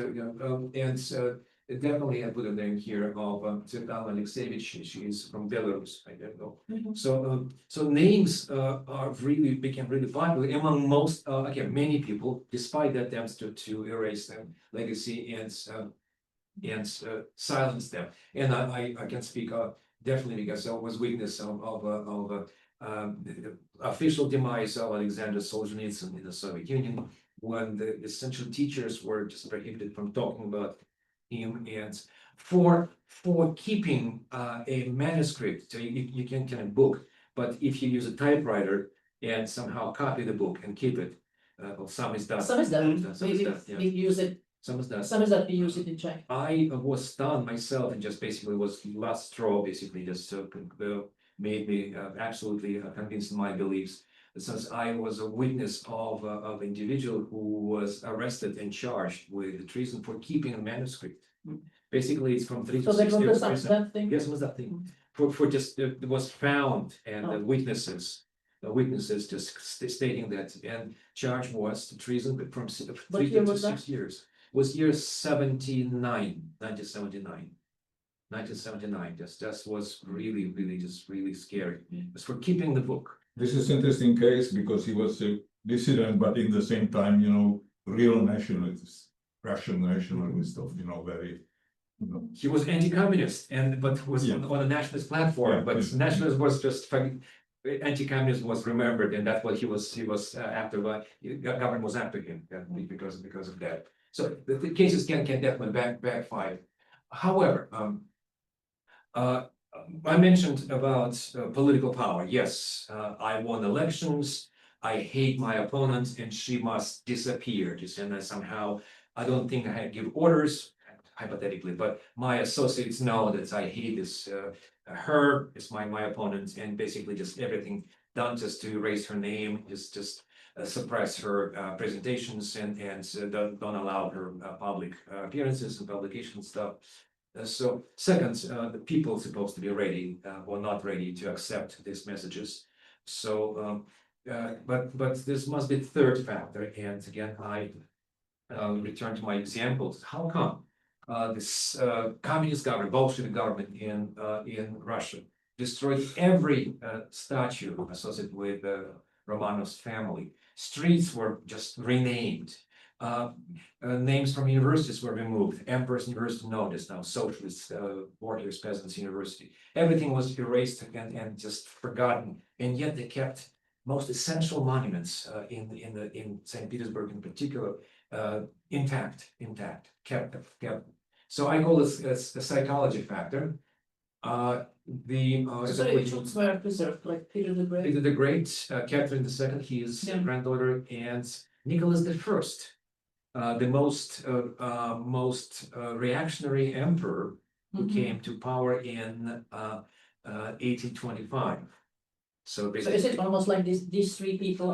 definitely I put a name here of Svetlana Alexeyevich. She is from Belarus. I don't know. So names became really popular among most many people, despite the attempts to erase their legacy and silence them. And I can speak definitely because I was witness of official demise of Alexander Solzhenitsyn in the Soviet Union, when the essential teachers were just prohibited from talking about him, and for keeping a manuscript. So you can a book, but if you use a typewriter and somehow copy the book and keep it, well, some is done. Some is done. Some is done, yeah. We use it. Some is done. Some is that we use it in Czech. I was stunned myself, and just basically was last straw. Basically, just made me absolutely convinced in my beliefs. Since I was a witness of an individual who was arrested and charged with treason for keeping a manuscript. Basically, it's from 3 to So 6 that years. was the that thing. Yes, it was that thing. For just it was found, and the witnesses just stating that, and charge was treason from 3 year to was that? 6 years. Was year 1979. 1979. Just was really scary. It was for keeping the book. This is interesting case because he was a dissident, but in the same time, real nationalist, Russian nationalist of, very, He was anti-communist, but was on a nationalist platform. Yeah, But yeah. nationalism was just anti-communism was remembered, and that's what he was after. Government was after him because of that. So the cases can definitely backfire. However, I mentioned about political power. Yes, I won elections. I hate my opponent, and she must disappear. And somehow, I don't think I give orders, hypothetically, but my associates know that I hate this. Her is my opponent, and basically just everything done just to erase her name, just suppress her presentations, and don't allow her public appearances and publication stuff. So second, the people supposed to be ready or not ready to accept these messages. So, but this must be third factor. And again, I return to my examples. How come this communist government, Bolshevik government in Russia destroyed every statue associated with Romanov's family? Streets were just renamed. Names from universities were removed. Emperor's University, no, there's now Socialist, Warriors, Peasants University. Everything was erased and just forgotten, and yet they kept most essential monuments in St. Petersburg in particular intact, kept. So I call this a psychology factor. So which were preserved, like Peter the Great? Peter the Great, Catherine II, his granddaughter, and Nicholas I, the most reactionary emperor who came to power in 1825. So is it almost like these three people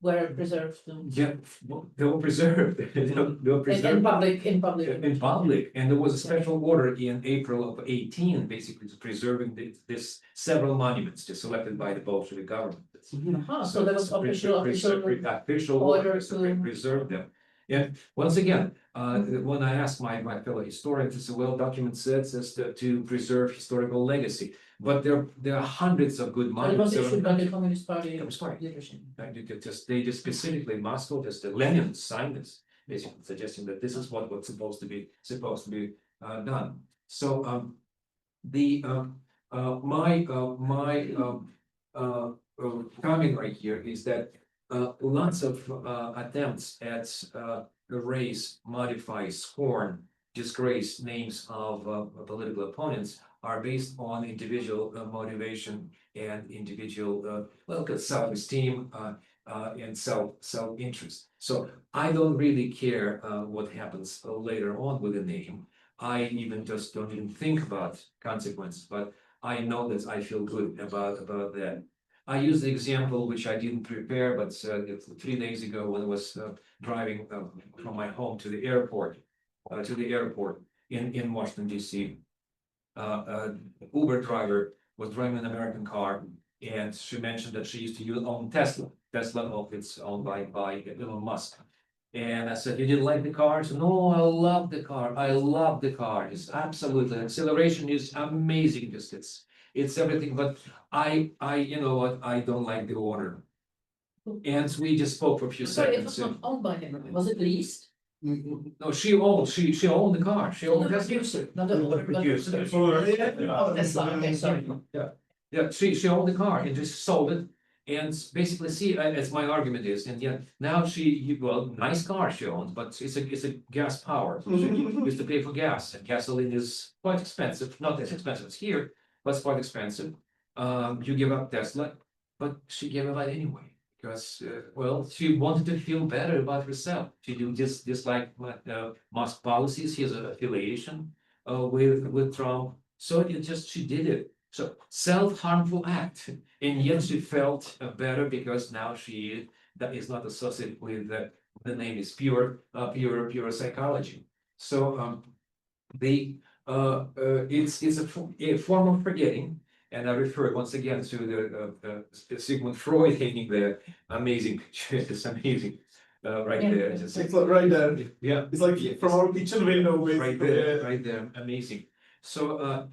were preserved? Yeah, they were preserved. They were preserved In public. and there was a special order in April of 18, basically preserving this several monuments just selected by the Bolshevik government. So there was official order order to to preserve them. And once again, when I asked my fellow historians, they said, well, document says to preserve historical legacy, but there are hundreds of good It was monuments. issued by the Communist Party I'm sorry. leadership. They just specifically Moscow, just Lenin signed this, basically suggesting that this is what's supposed to be done. So comment right here is that lots of attempts at erase, modify, scorn, disgrace names of political opponents are based on individual motivation and individual self-esteem and self-interest. So I don't really care what happens later on with the name. I even just don't even think about consequences, but I know that I feel good about that. I use the example which I didn't prepare, but 3 days ago when I was driving from my home to the airport in Washington, D.C. Uber driver was driving an American car, and she mentioned that she used to own Tesla. Tesla, it's owned by Elon Musk. And I said, you didn't like the car? She said, no, I love the car. I love the car. It's absolutely, acceleration is amazing. It's everything, but you know what? I don't like the order. And we just spoke for a few Sorry, it seconds. was not owned by him. Was it leased? No, she owned the car. She owned The Tesla. producer, not the owner. Producer. Oh, that's not, okay, sorry. Yeah, she owned the car and just sold it. And basically, see, as my argument is, and yeah, now nice car she owns, but it's a gas power. She used to pay for gas, and gasoline is quite expensive. Not as expensive as here, but it's quite expensive. You give up Tesla, but she gave it up anyway because she wanted to feel better about herself. She did just like Musk policies. He has an affiliation with Trump, so she did it. So self-harmful act, and yet she felt better because now that is not associated with the name is pure psychology. So it's a form of forgetting, and I refer once again to the Sigmund Freud taking the amazing picture. It's amazing. Right there. It's like right there. Yeah. It's like from our kitchen window. Right there. Amazing. So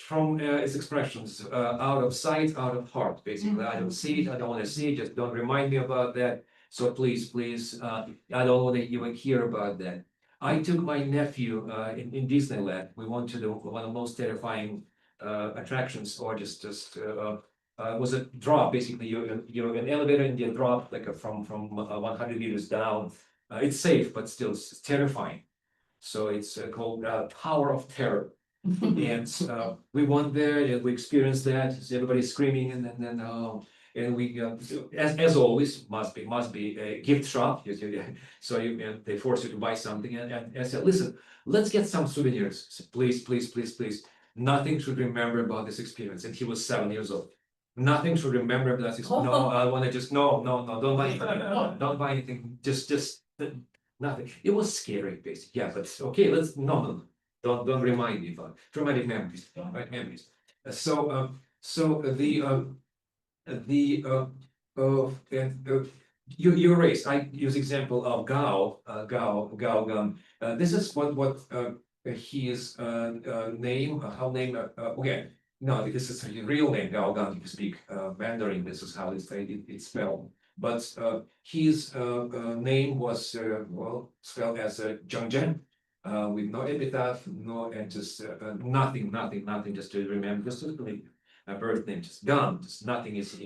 from its expressions, out of sight, out of heart, basically. I don't see it, I don't want to see it, just don't remind me about that. So please, I don't want to even hear about that. I took my nephew in Disneyland. We went to one of the most terrifying attractions, or was a drop. Basically, you're in an elevator and you drop like from 100 meters down. It's safe, but still it's terrifying. So it's called Tower of Terror. And we went there and we experienced that. Everybody's screaming, and then and we as always must be a gift shop. So they force you to buy something, and I said, listen, let's get some souvenirs. So please, nothing should remember about this experience. And he was 7 years old. Nothing should remember about this. No, I want to just no, don't buy anything. Don't buy anything. Just nothing. It was scary, basically. Yeah, but okay, let's no. Don't remind me about traumatic memories, right? Memories. So you erase. I use example of Gao Gun. This is what his name, how name. Okay, no, this is his real name, Gao Gun. If you speak Mandarin, this is how it's spelled. But his name was well spelled as Zheng Zhen, with no epitaph, no, and just nothing, just to remember, just to a birth name, just Gun, just nothing is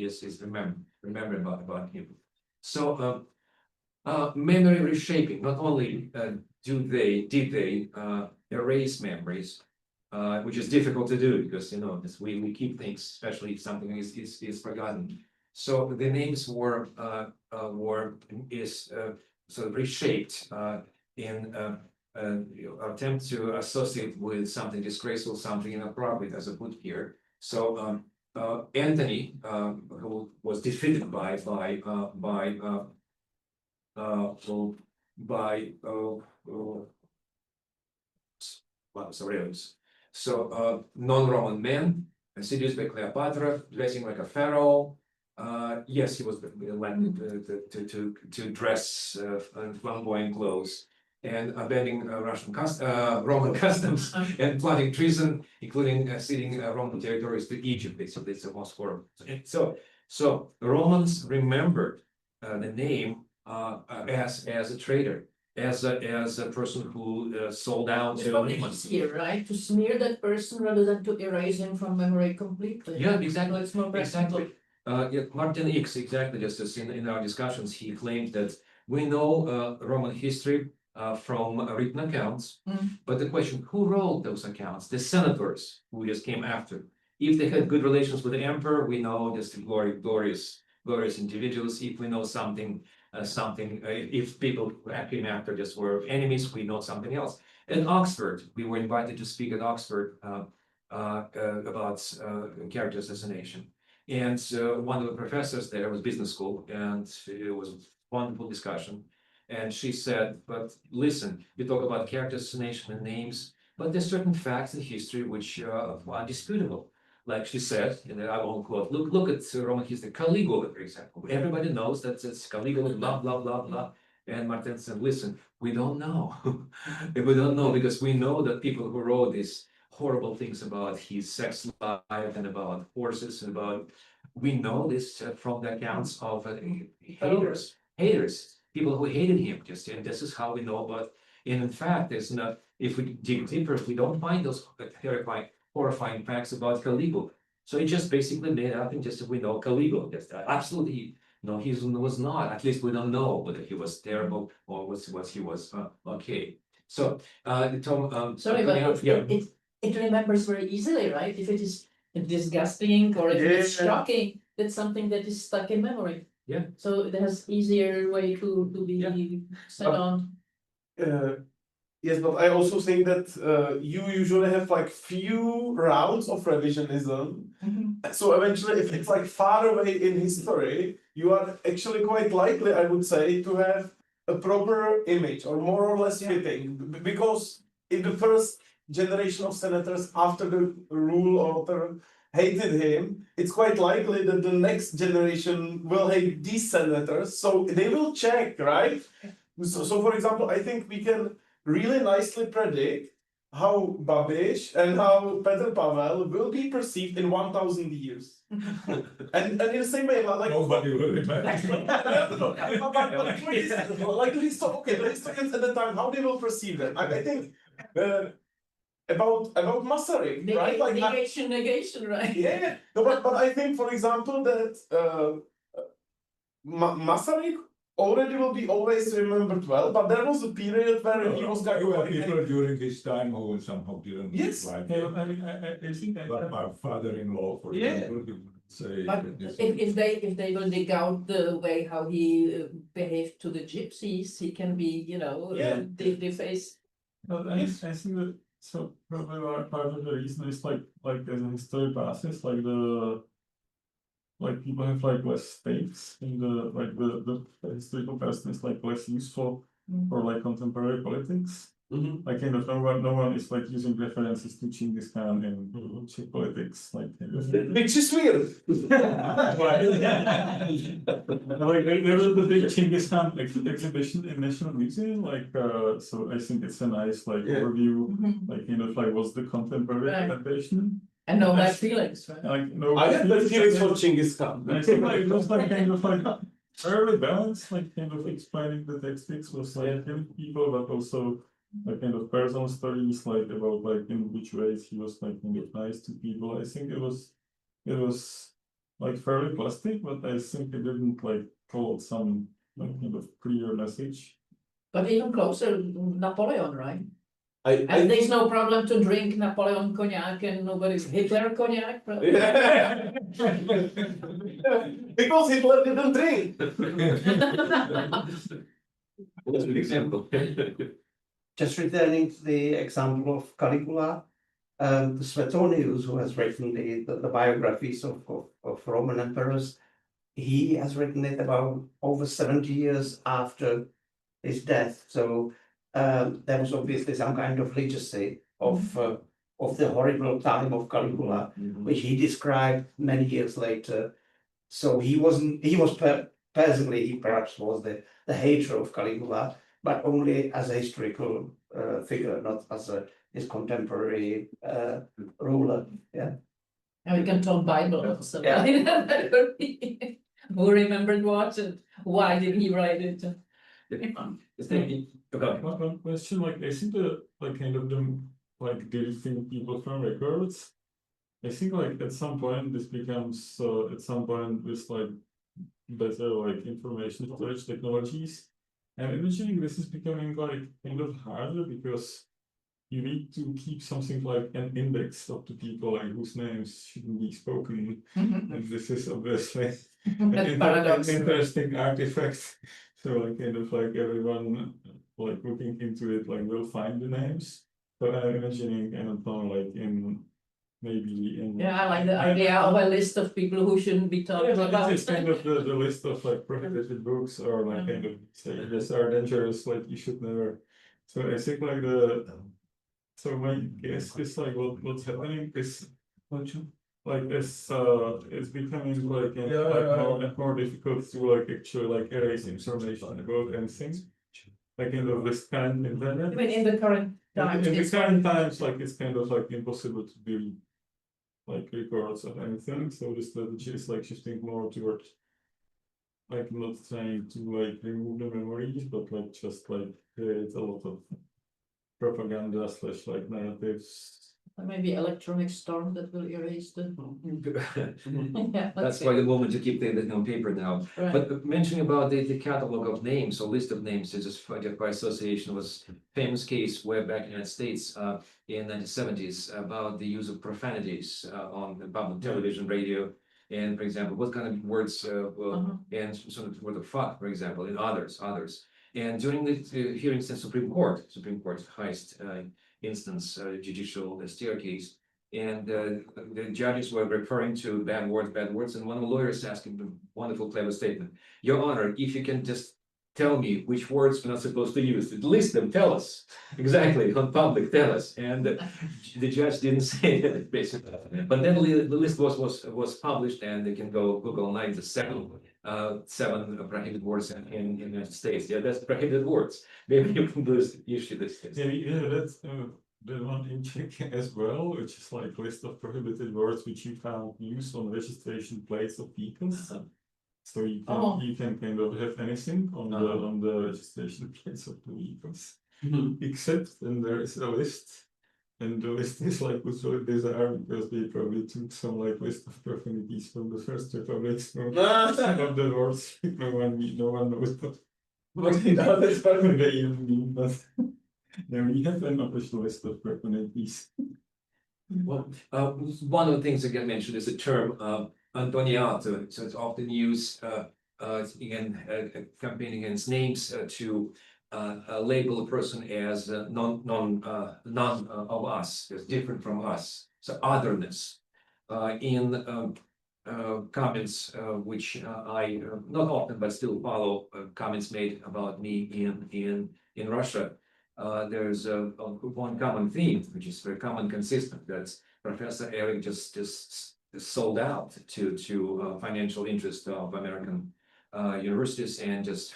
remember about him. So memory reshaping. Not only did they erase memories, which is difficult to do because we keep things, especially if something is forgotten. So the names were sort of reshaped in attempt to associate with something disgraceful, something inappropriate, as I put here. So Anthony, who was defeated by Shiraev. So non-Roman man, seduced by Cleopatra, dressing like a pharaoh. Yes, he was led to dress flamboyant clothes and abandoning Roman customs and plotting treason, including ceding Roman territories to Egypt. Basically, it's the most horrible. So Romans remembered the name as a traitor, as a person who sold out It's to probably Romans. easier, right, to smear that person rather than to erase him from memory completely. Yeah, exactly. So it's more practical. Exactly. Yeah, Martin X, exactly, just as in our discussions, he claimed that we know Roman history from written accounts, but the question, who wrote those accounts? The senators who just came after. If they had good relations with the emperor, we know just glorious individuals. If we know something, if people who came after just were enemies, we know something else. At Oxford, we were invited to speak at Oxford about character assassination. And one of the professors there was business school, and it was a wonderful discussion. And she said, but listen, you talk about character assassination and names, but there's certain facts in history which are undisputable. Like she said, and I won't quote, look at Roman history, Caligula, for example. Everybody knows that it's Caligula, blah, blah, blah, blah. And Martin said, listen, we don't know. We don't know because we know that people who wrote these horrible things about his sex life and about horses and about, we know this from the accounts of haters, people who hated him, and this is how we know about, and in fact, there's not, if we dig deeper, we don't find those horrifying facts about Caligula. So it just basically made up and just we know Caligula, absolutely, no, he was not, at least we don't know whether he was terrible or he was okay. So Tom, Sorry, but it remembers very easily, right? If it is disgusting or if it's shocking, that's something that is stuck in memory. Yeah. So it has easier way to be sent on. Yes, but I also think that you usually have like few rounds of revisionism. So eventually, if it's like far away in history, you are actually quite likely, I would say, to have a proper image or more or less fitting. Because in the first generation of senators after the rule author hated him, it's quite likely that the next generation will hate these senators. So they will check, right? So for example, I think we can really nicely predict how Babiš and how Petr Pavel will be perceived in 1,000 years. and in the same way, like Nobody will remember. like the historians at the time, how they will perceive them. I think about Masaryk, right? Like Negation, right? yeah. No, but I think, for example, that Masaryk already will be always remembered well, but there was a period where he was There were people during this time who somehow didn't like him. I think But my father-in-law, for example, he would say. But if they will dig out the way how he behaved to the gypsies, he can be, deface. But I think that so probably part of the reason is like as a history passes, like people have like less stakes in the historical person is like less useful for like contemporary politics. Like kind of no one is like using references to Genghis Khan in Czech politics, like kind of. Which is weird. Like there was the big Genghis Khan exhibition in National Museum, like so I think it's a nice like overview, like kind of like what's the contemporary Right. adaptation. And no bad feelings, right? Like no, I have the feelings for Genghis Khan. I think like it was like kind of like fairly balanced, like kind of explaining the textbooks was like giving people, but also like kind of personal stories, like about like in which ways he was like kind of nice to people. I think it was like fairly plastic, but I think it didn't like hold some like kind of clear message. But even closer, Napoleon, right? I And there's no problem to drink Napoleon cognac and nobody's Hitler cognac. Right? Because Hitler didn't drink. That's a good example. Just returning to the example of Caligula, the Suetonius, who has written the biographies of Roman emperors, he has written it about over 70 years after his death. So there was obviously some kind of legacy of the horrible time of Caligula, which he described many years later. So he was personally, he perhaps was the hater of Caligula, but only as a historical figure, not as his contemporary ruler. Yeah. And we can talk Bible also. Yeah. Who remembered what and why did he write it? One question, like I think the like kind of the like deleting people from records. I think like at some point this becomes at some point with like better like information storage technologies. And imagining this is becoming like kind of harder because you need to keep something like an index of the people like whose names shouldn't be spoken. And this is obviously an Paradox. interesting artifact. So like kind of like everyone like looking into it like will find the names. So I'm imagining, I don't know, like in maybe in Yeah, I like the idea of a list of people who shouldn't be talked yeah, about. it's kind of the list of like prohibited books or like kind of say these are dangerous, like you should never. So I think like so my guess is like what's happening is like it's becoming like, more difficult to like actually like erase information about anything. Like in the this kind of internet. I mean, in the current times. In the it's current times, like it's kind of like impossible to build like records of anything. So the strategy is like shifting more towards like not trying to like remove the memories, but like just like create a lot of propaganda / like narratives. Maybe electronic storm that will erase the. Yeah, That's why the moment to keep things on paper now. Right. But mentioning about the catalog of names or list of names, this is by association was a famous case where back in the United States in the 1970s about the use of profanities on public television, radio, and for example, what kind of words and sort of word of fuck, for example, and others. And during the hearings in Supreme Court, highest instance judicial staircase, and the judges were referring to bad words, and one of the lawyers asked him a wonderful, clever statement. Your Honor, if you can just tell me which words we're not supposed to use, list them, tell us exactly on public, tell us. And the judge didn't say that basically, but then the list was published, and they can go Google online the seven prohibited words in the United States. Yeah, that's prohibited words. Maybe you can issue this. Yeah, that's the one in Czech as well, which is like list of prohibited words which you can't use on registration plates of vehicles. So you can kind of have anything on the registration plates of the vehicles, except then there is a list, and the list is like really bizarre because they probably took some like list of profanities from the First Republic. So some of the words no one knows what that's they even mean, but yeah, we have an official list of profanities. Well, one of the things that get mentioned is the term Antoniato. So it's often used in campaigning against names to label a person as none of us, as different from us. So otherness. In comments which I not often but still follow comments made about me in Russia. there's one common theme, which is very common consistent. That's Professor Eric just sold out to financial interest of American universities and just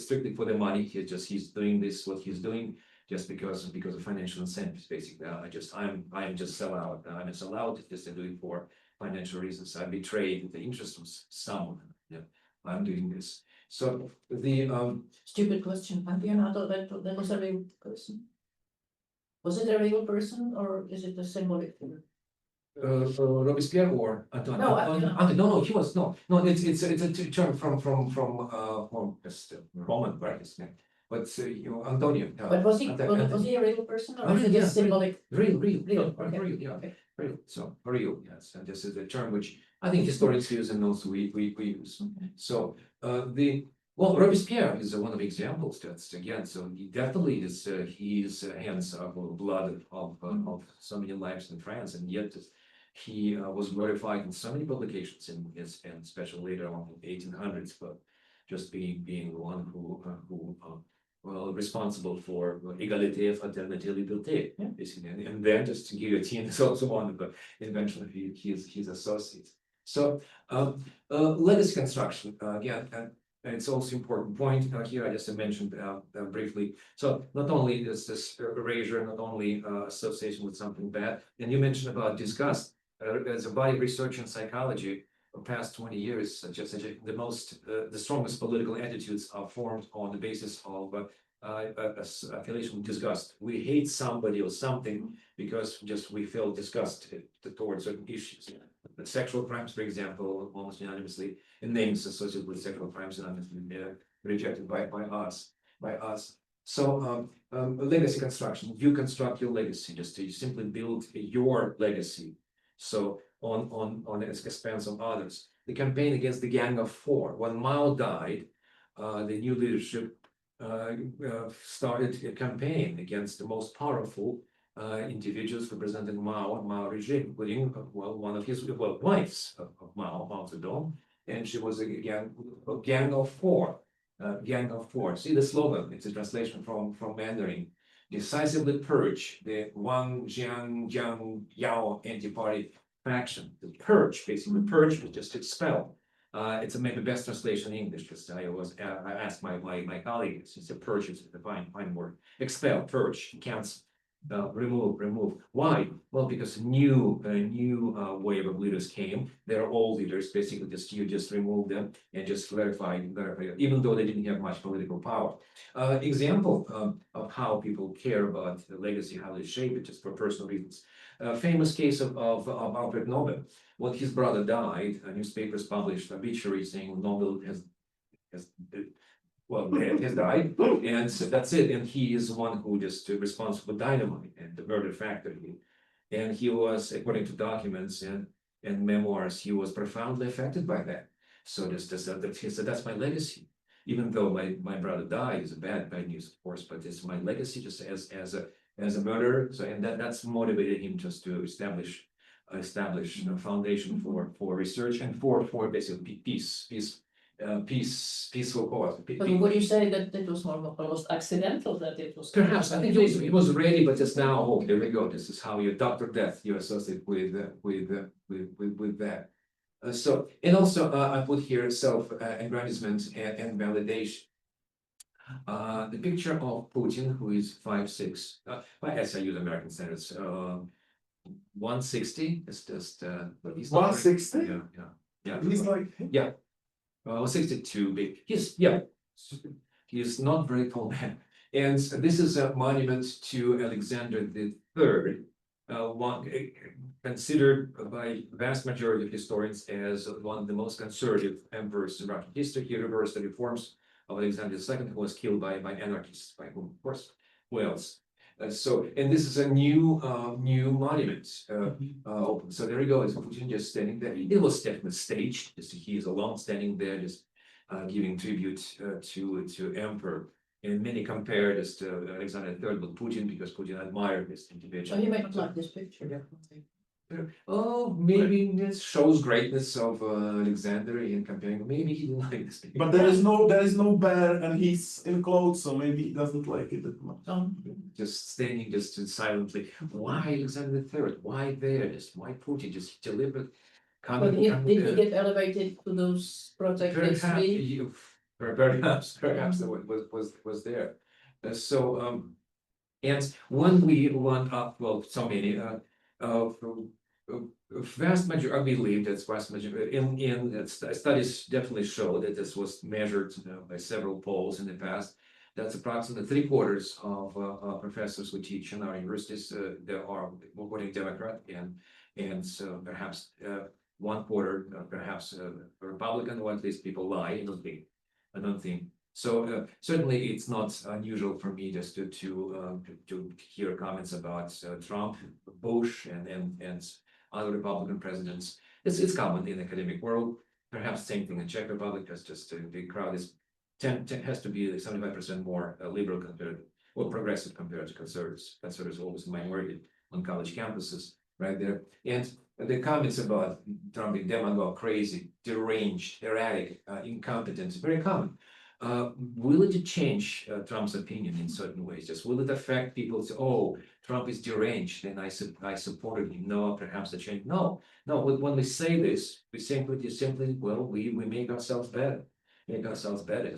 strictly for the money. He's doing this what he's doing just because of financial incentives. Basically, I am just sell out. I'm a sellout just to do it for financial reasons. I betrayed the interest of someone. Yeah, I'm doing this. So the Stupid question. Campionato that was a real person. Was it a real person or is it a symbolic figure? Robespierre or no, he was no. It's a term from just Roman practice, but Antonio. But was he a real person or was it a symbolic? Real, Okay. real, yeah, Okay. real. So real, yes, and this is the term which I think historians use and also we use. So Robespierre is one of the examples. That's again. So he definitely is. His hands are blood of so many lives in France, and yet he was glorified in so many publications, and especially later on in the 1800s. But just being the one who responsible for égalité, fraternité, liberté, basically, and then just guillotine is also one of the invention of his associates. So legacy construction again. And it's also important point here. I just mentioned briefly. So not only is this erasure, not only association with something bad, and you mentioned about disgust. As a body of research in psychology, for past 20 years, the strongest political attitudes are formed on the basis of affiliation with disgust. We hate somebody or something because we feel disgust towards certain issues. But sexual crimes, for example, almost unanimously, and names associated with sexual crimes unanimously rejected by us. So legacy construction, you construct your legacy, you simply build your legacy. So on the expense of others. The campaign against the Gang of Four. When Mao died, the new leadership started a campaign against the most powerful individuals representing Mao regime, including one of his wives of Mao Zedong, and she was a gang of four. Gang of Four. See the slogan? It's a translation from Mandarin. Decisively purge the Wang Jiang Jiang Yao anti-party faction. The purge, basically purge, but just expel. It's maybe the best translation in English because I asked my colleagues. It's a purge. It's a fine word. Expel, purge, cancel, remove. Why? Well, because a new wave of leaders came. They're all leaders. Basically, you just remove them and just verify, even though they didn't have much political power. Example of how people care about the legacy, how they shape it, just for personal reasons. Famous case of Alfred Nobel. When his brother died, newspapers published obituary saying Nobel has died, and so that's it. And he is the one who just responsible for dynamite and the murder factory. And he was, according to documents and memoirs, he was profoundly affected by that. So he said, that's my legacy. Even though my brother died, is a bad news, of course, but it's my legacy just as a murderer. So and that's motivated him just to establish a foundation for research and for basically peaceful cause. But would you say that it was almost accidental that it was? Perhaps I think it was ready, but just now, oh, there we go. This is how you Dr. Death you associate with that. So and also I put here self-aggrandizement and validation. The picture of Putin, who is 5'6", as I use American standards, 160 is just. But he's 160? Yeah. He's like 62 big. He's not very tall man. And this is a monument to Alexander III, one considered by vast majority of historians as one of the most conservative emperors in Russian history. He reversed the reforms of Alexander II, who was killed by anarchists, by whom, of course, who else? And this is a new monument open. So there you go. It's Putin just standing there. It was definitely staged. Just he is alone standing there, just giving tribute to emperor. And many compare this to Alexander III with Putin because Putin admired this individual. So you may not like this picture. Oh, maybe this shows greatness of Alexander in comparing. Maybe he didn't like this. But there is no bear and he's in clothes, so maybe he doesn't like it that much. Just standing just silently. Why Alexander III? Why there? Just why Putin? Just deliberate. But did he get elevated to those protected three? Perhaps was there. And when we went up, well, so many, vast majority, I believe that's vast majority, studies definitely show that this was measured by several polls in the past. That's approximately 3/4 of professors who teach in our universities that are voting Democrat, and so perhaps 1/4 perhaps Republican, or at least people lie. I don't think. So certainly it's not unusual for me just to hear comments about Trump, Bush, and other Republican presidents. It's common in the academic world. Perhaps same thing in Czech Republic, because just the crowd is has to be 75% more liberal compared or progressive compared to conservatives. Conservatives are always a minority on college campuses, right there. And the comments about Trump being demagogue, crazy, deranged, erratic, incompetent, very common. Will it change Trump's opinion in certain ways? Just will it affect people? Say, oh, Trump is deranged, and I supported him. No, perhaps the change. No. When we say this, we simply, well, we make ourselves better.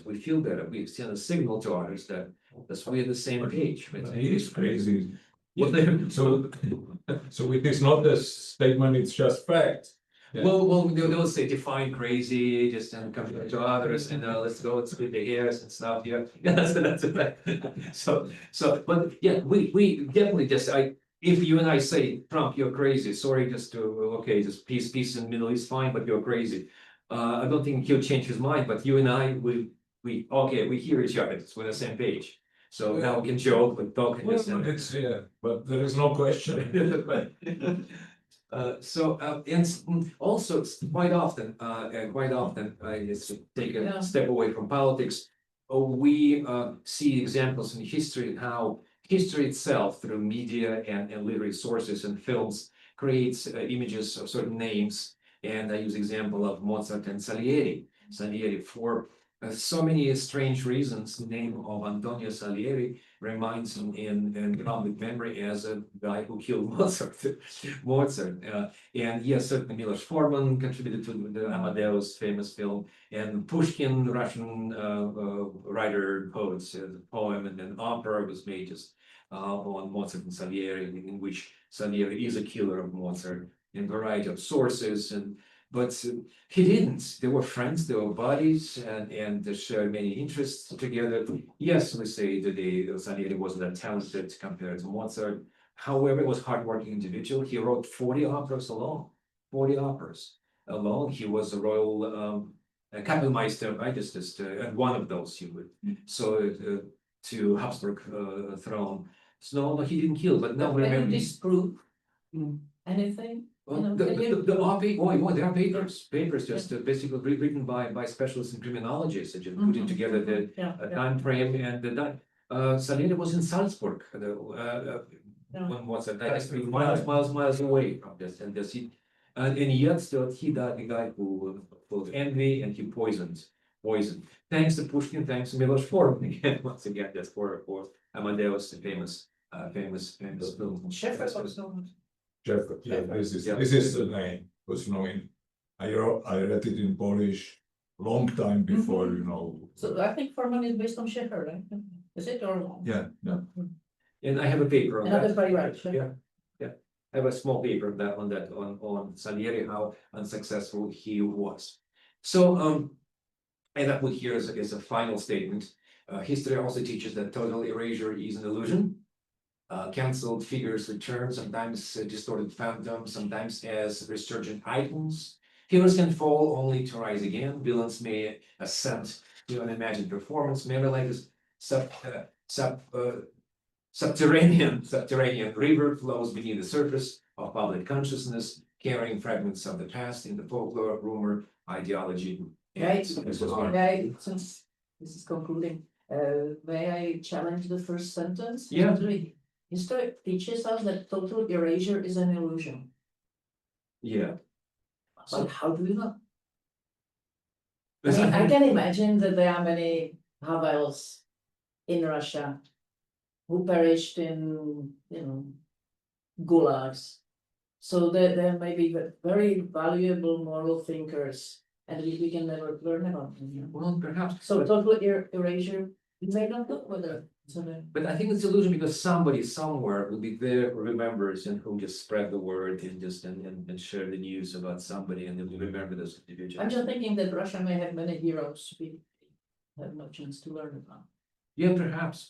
We feel better. We send a signal to others that we're on the same page. It is crazy. So it is not a statement, it's just fact. Yeah. Well, they'll say define crazy, just and compare to others, and let's go and split the hairs and stuff. Yeah, that's a fact. But yeah, we definitely just if you and I say Trump, you're crazy. Sorry, just just peace in the Middle East, fine, but you're crazy. I don't think he'll change his mind. But you and I, we hear each other. We're on the same page. So now we can joke and talk and just. But there is no question. And also it's quite often, just to take a step away from politics, we see examples in history how history itself through media and literary sources and films creates images of certain names. And I use example of Mozart and Salieri. For so many strange reasons, the name of Antonio Salieri reminds him in public memory as a guy who killed Mozart. And yes, certainly Milos Forman contributed to the Amadeus famous film, and Pushkin, Russian writer, poet, the poem and an opera was made just on Mozart and Salieri, in which Salieri is a killer of Mozart in a variety of sources. But he didn't. They were friends, they were buddies, and they shared many interests together. Yes, we say that Salieri wasn't that talented compared to Mozart. However, he was a hardworking individual. He wrote 40 operas alone. 40 operas alone. He was a royal Kapellmeister, right? Just one of those he would. So to Habsburg throne. So no, he didn't kill, but now Can you disprove anything? There are papers just basically written by specialists in criminology, such as putting together the time frame and the Salieri was in Salzburg when Mozart died, 3 miles away from this, and yet still he died, the guy who full of envy, and he poisoned. Thanks to Pushkin, thanks to Milos Forman again, once again, that's for Amadeus, the famous film. This is the name, because I read it in Polish long time before, So I think Forman is based on Sheffer, right? Is it or? Yeah. And I have a paper on that. Another playwright. Yeah. I have a small paper on Salieri, how unsuccessful he was. So and I put here as a final statement. History also teaches that total erasure is an illusion. Cancelled figures return, sometimes distorted phantoms, sometimes as resurgent icons. Heroes can fall only to rise again. Villains may ascend to an imagined performance. Maybe like this subterranean river flows beneath the surface of public consciousness, carrying fragments of the past in the folklore, rumor, ideology. Right. Since this is concluding, may I challenge the first sentence? Yeah. History teaches us that total erasure is an illusion. Yeah. But how do you know? I Is mean, it- I can imagine that there are many Havels in Russia who perished in, gulags. So there may be very valuable moral thinkers, and we can never learn about them. Well, perhaps. So total erasure, you may not know whether. But I think it's illusion because somebody somewhere will be there who remembers and who just spread the word and just and share the news about somebody and they'll remember those individuals. I'm just thinking that Russia may have many heroes we have no chance to learn about. Yeah, perhaps.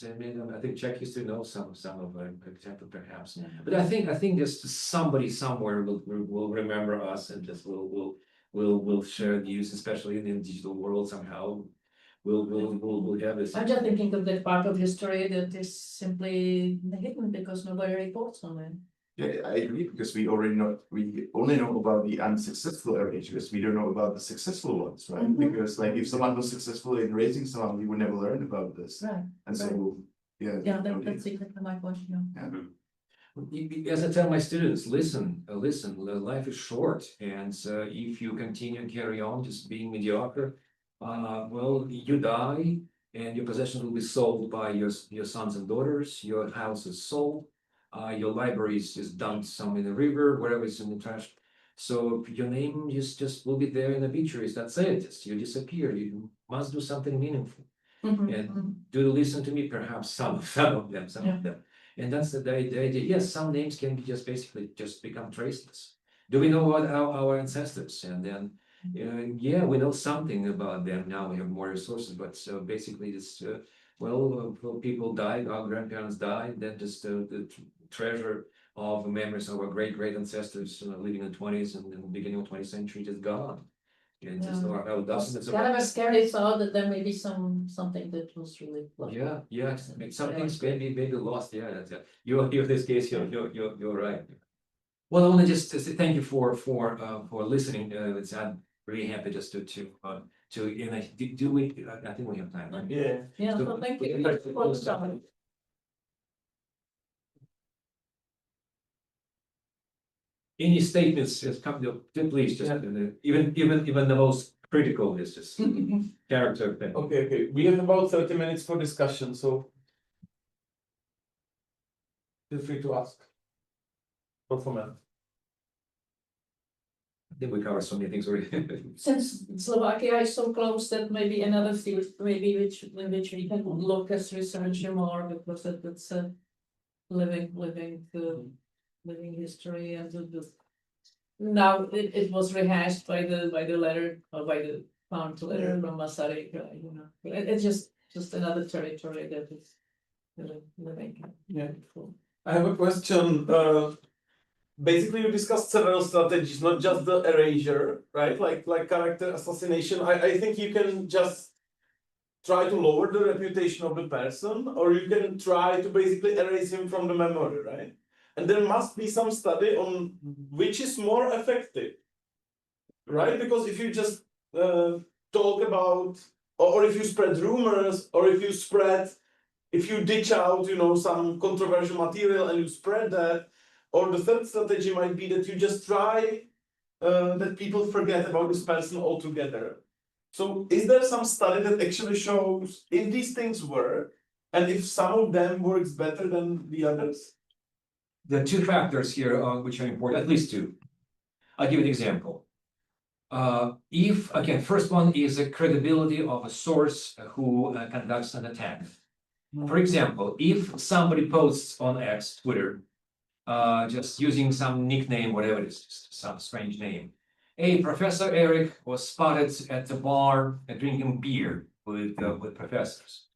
I mean, I think Czech used to know some of them, for example, perhaps. But I think just somebody somewhere will remember us and just will share news, especially in the digital world somehow. We'll have this. I'm just thinking of that part of history that is simply hidden because nobody reports on it. Yeah, I agree, because we only know about the unsuccessful erasures, we don't know about the successful ones, right? Mhm. Because like if someone was successful in erasing someone, we would never learn about this. Right. And so, yeah. Yeah, that's exactly my point, As I tell my students, listen, life is short, and if you continue and carry on just being mediocre, well, you die, and your possessions will be sold by your sons and daughters, your house is sold, your library is dumped some in the river, wherever it's in the trash. So your name just will be there in the obituaries, that's it, just you disappear, you must do something meaningful. And do you listen to me? Perhaps some of them. And that's the idea. Yes, some names can be just basically just become traceless. Do we know about our ancestors? And then, yeah, we know something about them now. We have more resources, but so basically, it's well, people died, our grandparents died. Then just the treasure of memories of our great ancestors living in the 20s and in the beginning of the 20th century just gone. And just our dozens Kind of a scary thought that there may be something that was really. Yeah, some things maybe lost. Yeah, that's it. You're in this case. You're right. Well, I want to just say thank you for listening. I'm really happy just to and do we? I think we have time, right? Yeah, So- so thank you. Any statements has come to please just even the most critical is just character thing. Okay, we have about 30 minutes for discussion, so feel free to ask. Or comment. I think we covered so many things already. Since Slovakia is so close, that maybe another field, maybe in which we can look as researcher more, because that's a living history, and now it was rehashed by the letter, or by the found letter from Masaryk, it's just another territory that is living. Yeah. I have a question. Basically, you discussed several strategies, not just the erasure, right? Like character assassination. I think you can just try to lower the reputation of the person, or you can try to basically erase him from the memory, right? And there must be some study on which is more effective, right? Because if you just talk about, or if you spread rumors, or if you ditch out, some controversial material and you spread that, or the third strategy might be that you just try that people forget about this person altogether. So is there some study that actually shows if these things work, and if some of them works better than the others? There are two factors here which are important, at least two. I'll give you an example. First one is the credibility of a source who conducts an attack. For example, if somebody posts on X, Twitter, just using some nickname, whatever it is, just some strange name. Hey, Professor Eric was spotted at the bar drinking beer with professors.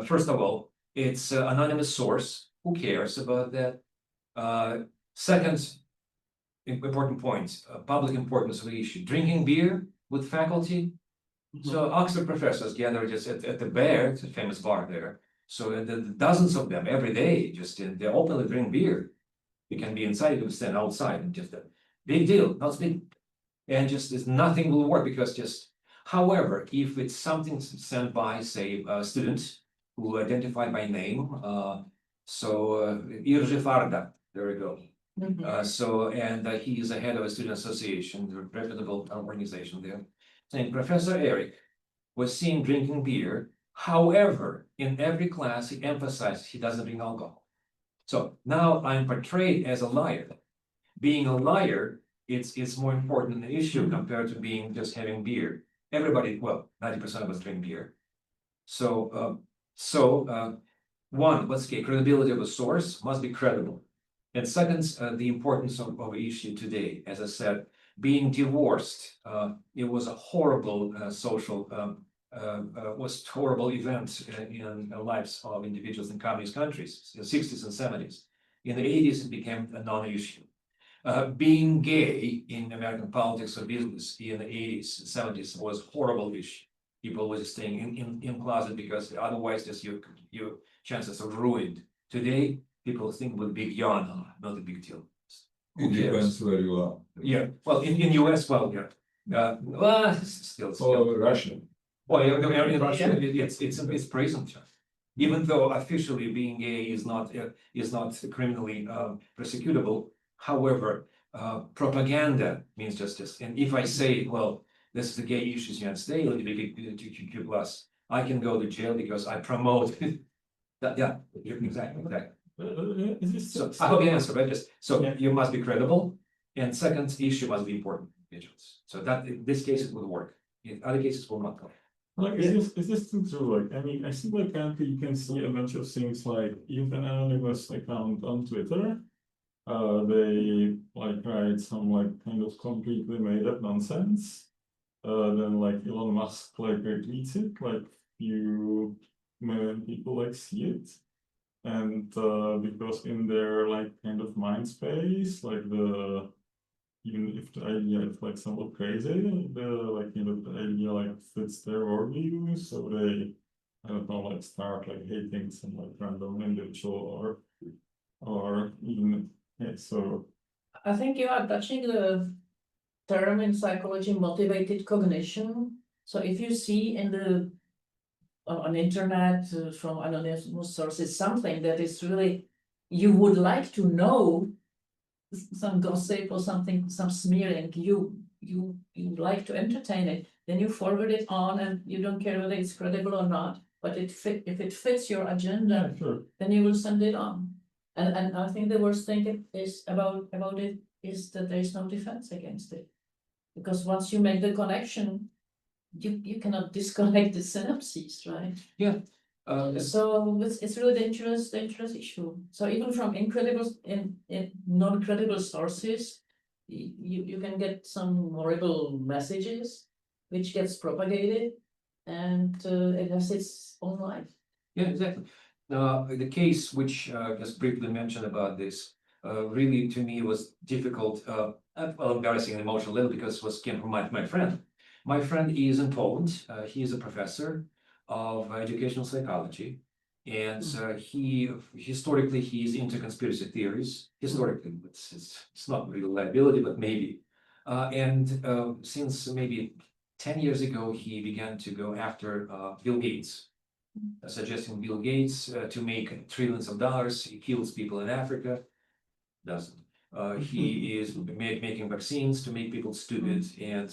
First of all, it's an anonymous source. Who cares about that? Second important point, public importance of the issue. Drinking beer with faculty. So Oxford professors gather just at the bar, it's a famous bar there. So the dozens of them every day, they openly drink beer. You can be inside, you can stand outside, and just a big deal, not big. And nothing will work because however, if it's something sent by, say, students who identify by name, Irje Farda, there we go. He is the head of a student association, a reputable organization there. And Professor Eric was seen drinking beer. However, in every class, he emphasized he doesn't drink alcohol. So now I'm portrayed as a liar. Being a liar, it's more important an issue compared to being just having beer. Everybody, well, 90% of us drink beer. One, what's the credibility of a source must be credible. And second, the importance of issue today, as I said, being divorced, it was a horrible horrible event in the lives of individuals in communist countries, in the 60s and 70s. In the 80s, it became a non-issue. Being gay in American politics or business in the 80s and 70s was a horrible issue. People were staying in closet because otherwise just your chances are ruined. Today, people think with big yawn, not a big deal. It depends where you are. Yeah, well, in US, well, yeah. Well, still. Or Russia. Well, in Russia, it's present. Even though officially being gay is not criminally prosecutable. However, propaganda means justice. And if I say, well, this is the gay issues in the United States, LGBTQ+, I can go to jail because I promote that. Yeah, exactly. So I hope you answer, right? You must be credible, and second issue must be important individuals. So that in this case it will work. In other cases, will not work. Like, is this true? Like, I mean, I see like currently you can see a bunch of things like if an anonymous account on Twitter, they like write some like kind of completely made up nonsense. Then like Elon Musk like retweets it, like few million people like see it. And because in their like kind of mind space, like even if the idea is like somewhat crazy, the idea like fits their worldview, so they, I don't know, like start like hating some like random individual or even so. I think you are touching the term in psychology, motivated cognition. So if you see on internet from anonymous sources something that is really you would like to know, some gossip or something, some smearing, you like to entertain it, then you forward it on and you don't care whether it's credible or not, but if it fits your agenda, Sure. then you will send it on. And I think the worst thing is about it is that there is no defense against it. Because once you make the connection, you cannot disconnect the synapses, right? Yeah. So it's really dangerous issue. So even from non-credible sources, you can get some horrible messages which gets propagated, and it has its own life. Yeah, exactly. The case which just briefly mentioned about this really to me was difficult, embarrassing and emotional little because it came from my friend. My friend is in Poland. He is a professor of educational psychology, and historically he's into conspiracy theories. Historically, it's not really liability, but maybe. Since maybe 10 years ago, he began to go after Bill Gates, suggesting Bill Gates to make trillions of dollars. He kills people in Africa, doesn't. He is making vaccines to make people stupid, and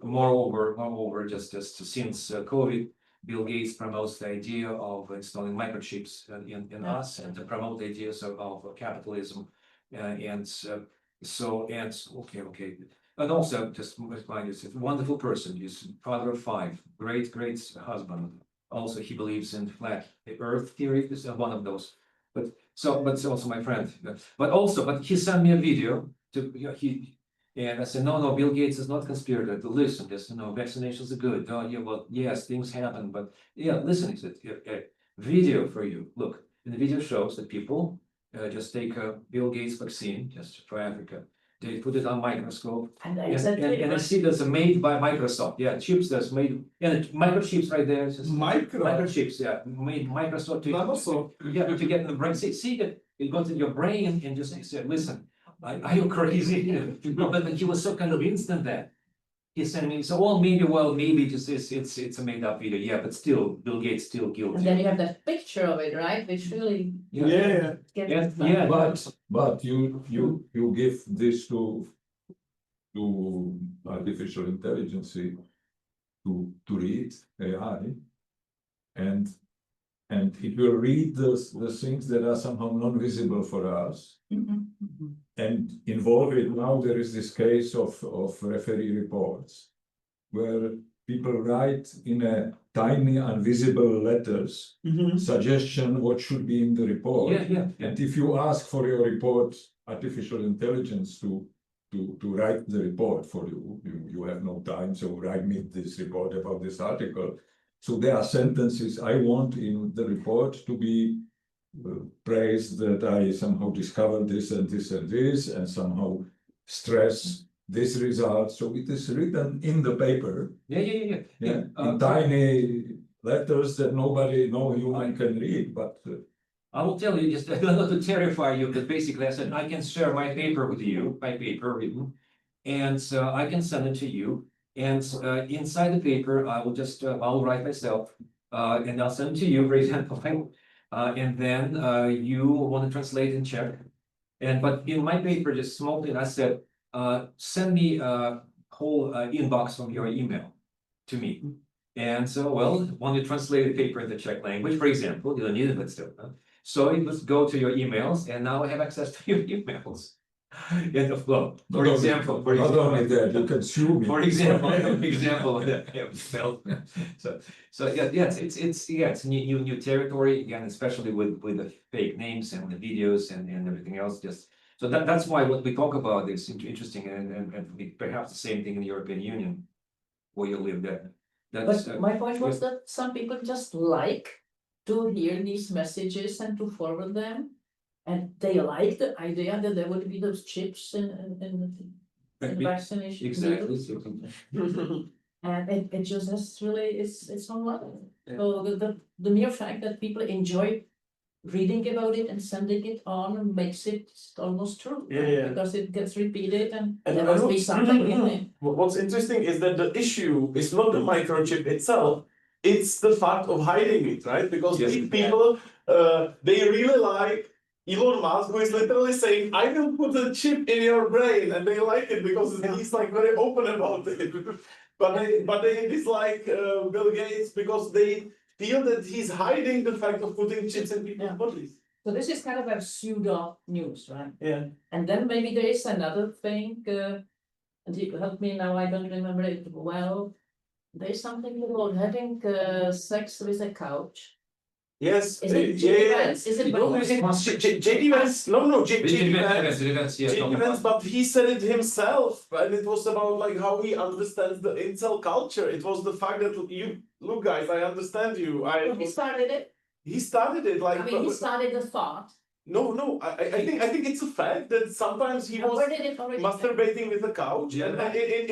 moreover, just since COVID, Bill Gates promotes the idea of installing microchips in us and to promote the ideas of capitalism, and also just remind you, he's a wonderful person. He's father of 5, great husband. Also, he believes in flat Earth theory. This is one of those. But also my friend. But he sent me a video and I said, no, Bill Gates is not conspirator. Listen, vaccinations are good. Oh, yeah, well, yes, things happen, but yeah, listen, it's a video for you. Look, and the video shows that people just take a Bill Gates vaccine just for Africa. They put it on microscope, and I see that's made by Microsoft. Yeah, chips that's made, microchips right there. Microchips, yeah, made Microsoft to get in the brain. See that it goes in your brain and just say, listen, are you crazy? But he was so convinced in that. He's sending me, so well, maybe, just it's a made up video, yeah, but still, Bill Gates still guilty. And then you have that picture of it, right, which really. Yeah. gets- Yeah. But you give this to artificial intelligence to read AI, and it will read the things that are somehow non-visible for us and involve it. Now there is this case of referee reports where people write in a tiny invisible letters suggestion what should be in the report. Yeah. And if you ask for your report, artificial intelligence to write the report for you, you have no time, so write me this report about this article. So there are sentences I want in the report to be praised that I somehow discovered this and this and this, and somehow stress this result. So it is written in the paper. Yeah. In tiny letters that no human can read, but I will tell you, just not to terrify you, but basically I said, I can share my paper with you, my paper written, and so I can send it to you. And inside the paper, I will just, I'll write myself, and I'll send it to you, for example, and then you want to translate and check. But in my paper, just small thing, I said, send me a whole inbox from your email to me. And so, well, when you translate the paper in the Czech language, for example, you don't need it, but still. So it must go to your emails, and now I have access to your emails. And of course, for example, not only that, you can sue me. for example, so yeah, it's new territory again, especially with the fake names and the videos and everything else. Just so that's why what we talk about is interesting and perhaps the same thing in the European Union where you live there. That's But my point was that some people just like to hear these messages and to forward them. And they like the idea that there would be those chips in vaccination. exactly. And it just has really, it's online. So the mere fact that people enjoy reading about it and sending it on makes it almost true. Yeah. Because it gets repeated and And there must be something in it. What's interesting is that the issue is not the microchip itself, it's the fact of hiding it, right? Because Yes. these people, they really like Elon Musk, who is literally saying, I will put a chip in your brain, and they like it because he's like very open about it. but they dislike Bill Gates because they feel that he's hiding the fact of putting chips in people's bodies. So this is kind of a pseudo news, right? Yeah. And then maybe there is another thing, and you help me now, I don't remember it well. There's something about having sex with a couch. Yes. Is it JD Vance? Is it JD Vance? No, JD Vance. Yes, JD Vance, but he said it himself, and it was about like how he understands the incel culture. It was the fact that you look, guys, I understand you. He started it. He started it like. I mean, he started the thought. No. I think it's a fact that sometimes he was Where did it already? masturbating with a couch, and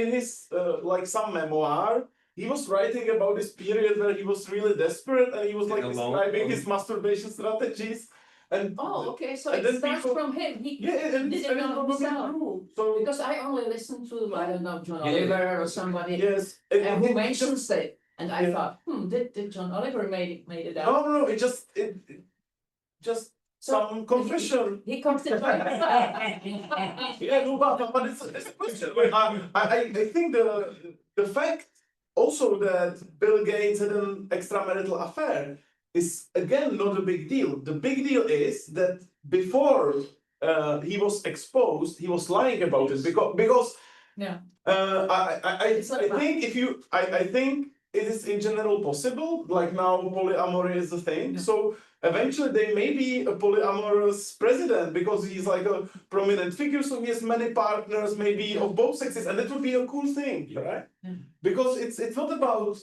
in his like some memoir. He was writing about this period where he was really desperate, and he was like describing his masturbation strategies. And okay, so and it then starts people- from him. He and did it's it on probably himself. true. So Because I only listened to, I don't know, John Yeah. Oliver or somebody, yes, and who it mentions it. And I Yeah. thought, did John Oliver made it up? no, it just So, some confession. He comes to Yeah, no, but it's a question. I think the fact also that Bill Gates had an extramarital affair is again not a big deal. The big deal is that before he was exposed, he was lying about it because Yeah. I It's not think I think it is in general possible. Like now, polyamory is a thing. Yeah. So eventually, there may be a polyamorous president because he's like a prominent figure. So he has many partners, maybe of both sexes, and that would be a cool thing, right? Yeah. Because it's not about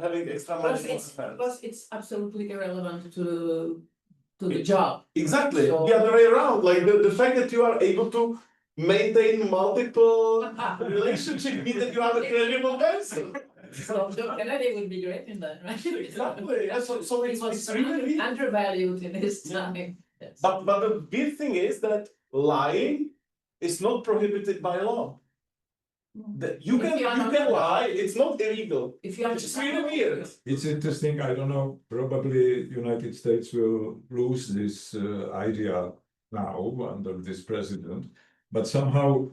having extramarital affairs. Plus it's absolutely irrelevant to the job. Exactly, So- the other way around. Like the fact that you are able to maintain multiple relationships means that you are a credible person. So John Kennedy would be great in that, right? Exactly. Yeah, so He it's was really. undervalued in his Yeah. time. Yes. But the weird thing is that lying is not prohibited by law. You can lie, it's not illegal. If you It's really weird. It's interesting, I don't know, probably United States will lose this idea now under this president, but somehow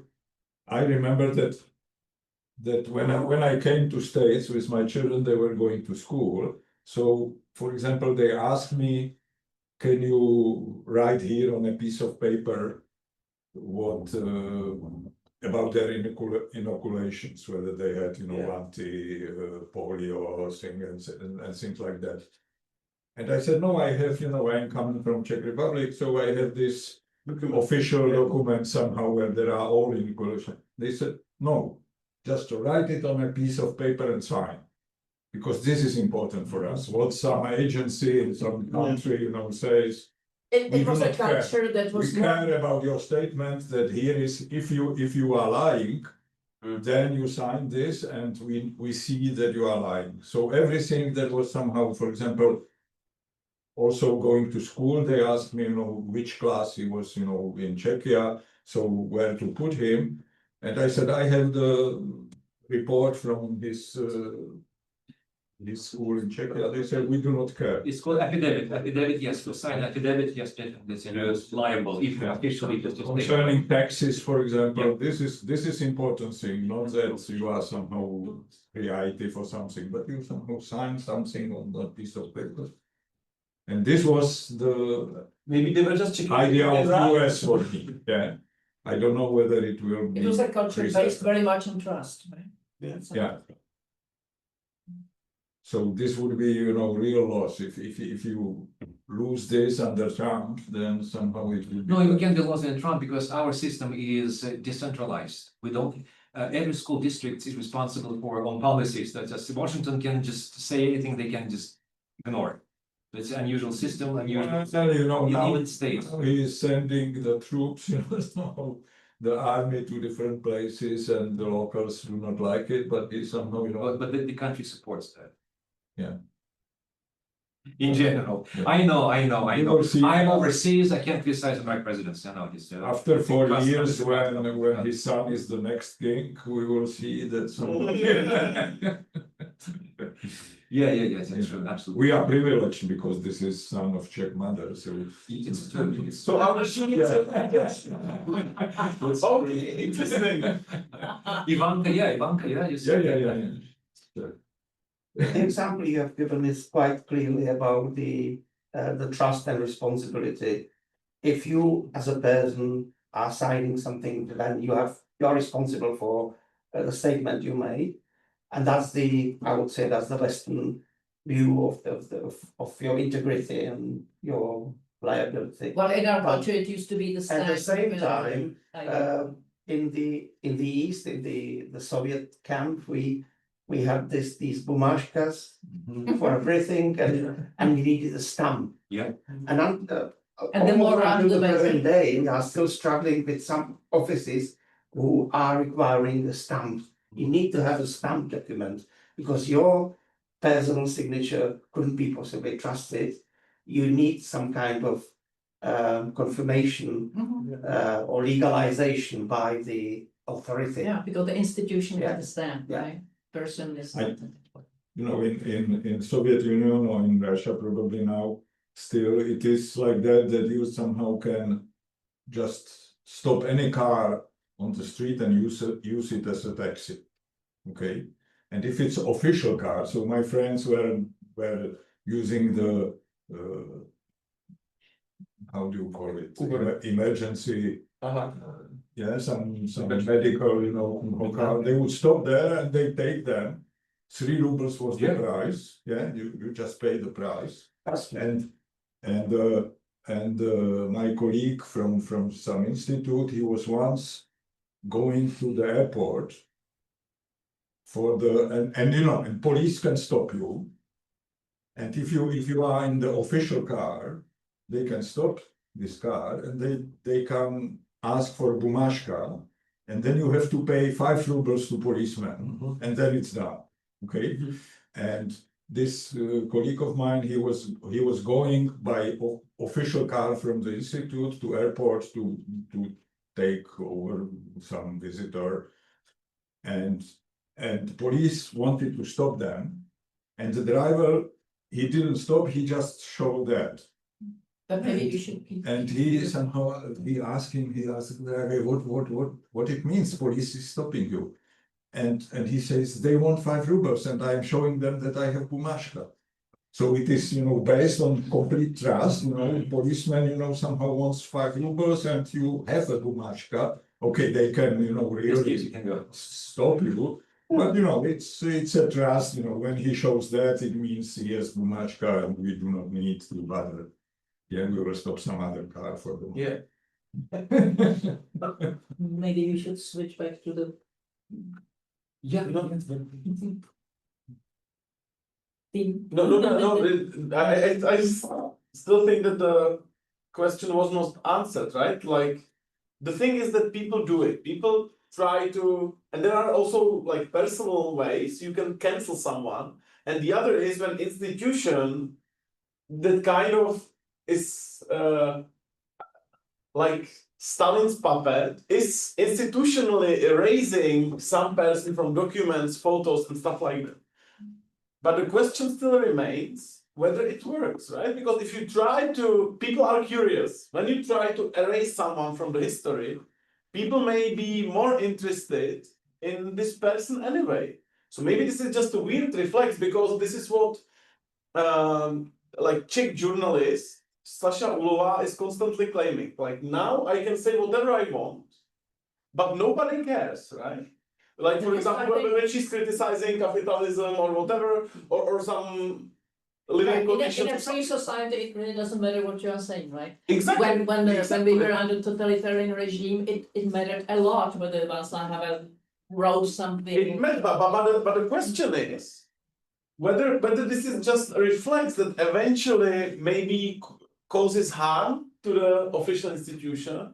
I remember that when I came to States with my children, they were going to school. So, for example, they asked me, can you write here on a piece of paper what about their inoculations, whether they had, anti-polio thing and things like that. And I said, no, I have, I'm coming from Czech Republic, so I have this official document somehow where there are all inoculations. They said, no, just write it on a piece of paper and sign. Because this is important for us. What some agency in some country, says. We It was do a not care. culture that was We care about your statement that here is, if you are lying, then you sign this and we see that you are lying. So everything that was somehow, for example, also going to school, they asked me, which class he was, in Czechia, so where to put him. And I said, I have the report from his school in Czechia. They said, we do not care. It's called affidavit. Affidavit, yes, to sign affidavit, yes, it's liable if you officially just. Concerning taxes, for example, this is important thing, not that you are somehow creative or something, but you somehow sign something on that piece of paper. And this was the Maybe they were just checking. idea of US for me, yeah. I don't know whether it will be. It was a culture based preserved. very much on trust, right? Yeah. So this would be, real loss. If you lose this under Trump, then somehow it will be. No, it can be lost in Trump because our system is decentralized. We don't, every school district is responsible for own policies. That just Washington can just say anything, they can just ignore. It's an unusual system, unusual. Now Even states. he is sending the troops, so the army to different places, and the locals do not like it, but he somehow, But the country supports that. Yeah. In general, Yeah. I know. We will see. I'm overseas, I can't criticize my presidents, he's. After 4 Trust- years, when his son is the next king, we will see that some. Yeah, that's true, absolutely. We are privileged because this is son of Czech mother, so. It's true. So how does she? Okay, interesting. Ivanka, yeah. Yeah. The example you have given is quite clearly about the trust and responsibility. If you, as a person, are signing something, then you're responsible for the statement you made, and I would say that's the Western view of your integrity and your liability. Well, in our culture, it used to be the At the same. same time, in the East, in the Soviet camp, we had these bumashkas for everything, and we needed a stamp. Yeah. And the almost more until the random present day, we are still struggling with some offices who are requiring the stamp. You need to have a stamp document because your personal signature couldn't be possibly trusted. You need some kind of confirmation or legalization by the authority. Yeah, because the institution Yeah. got the stamp, Yeah. right? Person is. In Soviet Union or in Russia probably now, still it is like that you somehow can just stop any car on the street and use it as a taxi. Okay, and if it's official car, so my friends were using the how do you call it? Emergency. Yeah, some medical, car. They would stop there and they take them. 3 rubles was the price. Yeah, you just pay the price. And my colleague from some institute, he was once going to the airport for and police can stop you. And if you are in the official car, they can stop this car and they can ask for bumashka, and then you have to pay 5 rubles to policemen, and then it's done. Okay, and this colleague of mine, he was going by official car from the institute to airport to take over some visitor, and the police wanted to stop them, and the driver, he didn't stop, he just showed that. But maybe you should keep. And he somehow, he asked the driver, what it means, police is stopping you. And he says, they want 5 rubles, and I am showing them that I have bumashka. So it is, based on complete trust, policeman, somehow wants 5 rubles and you have a bumashka. Okay, they can, really stop you. But, it's a trust, when he shows that, it means he has bumashka and we do not need to bother. Yeah, we will stop some other car for them. Yeah. Maybe we should switch back to the. Yeah. No, I still think that the question was not answered, right? Like, the thing is that people do it. People try to, and there are also like personal ways you can cancel someone. And the other is when institution that kind of is like Stalin's puppet is institutionally erasing some person from documents, photos, and stuff like that. But the question still remains whether it works, right? Because if you try to, people are curious. When you try to erase someone from the history, people may be more interested in this person anyway. So maybe this is just a weird reflex because this is what like Czech journalist Sasha Ulova is constantly claiming. Like, now I can say whatever I want, but nobody cares, right? Like, for example, when she's criticizing capitalism or whatever, or some living conditions. In a free society, it really doesn't matter what you are saying, right? Exactly. When we were under totalitarian regime, it mattered a lot whether Václav Havel wrote something. It mattered, but the question is whether this is just a reflex that eventually maybe causes harm to the official institution.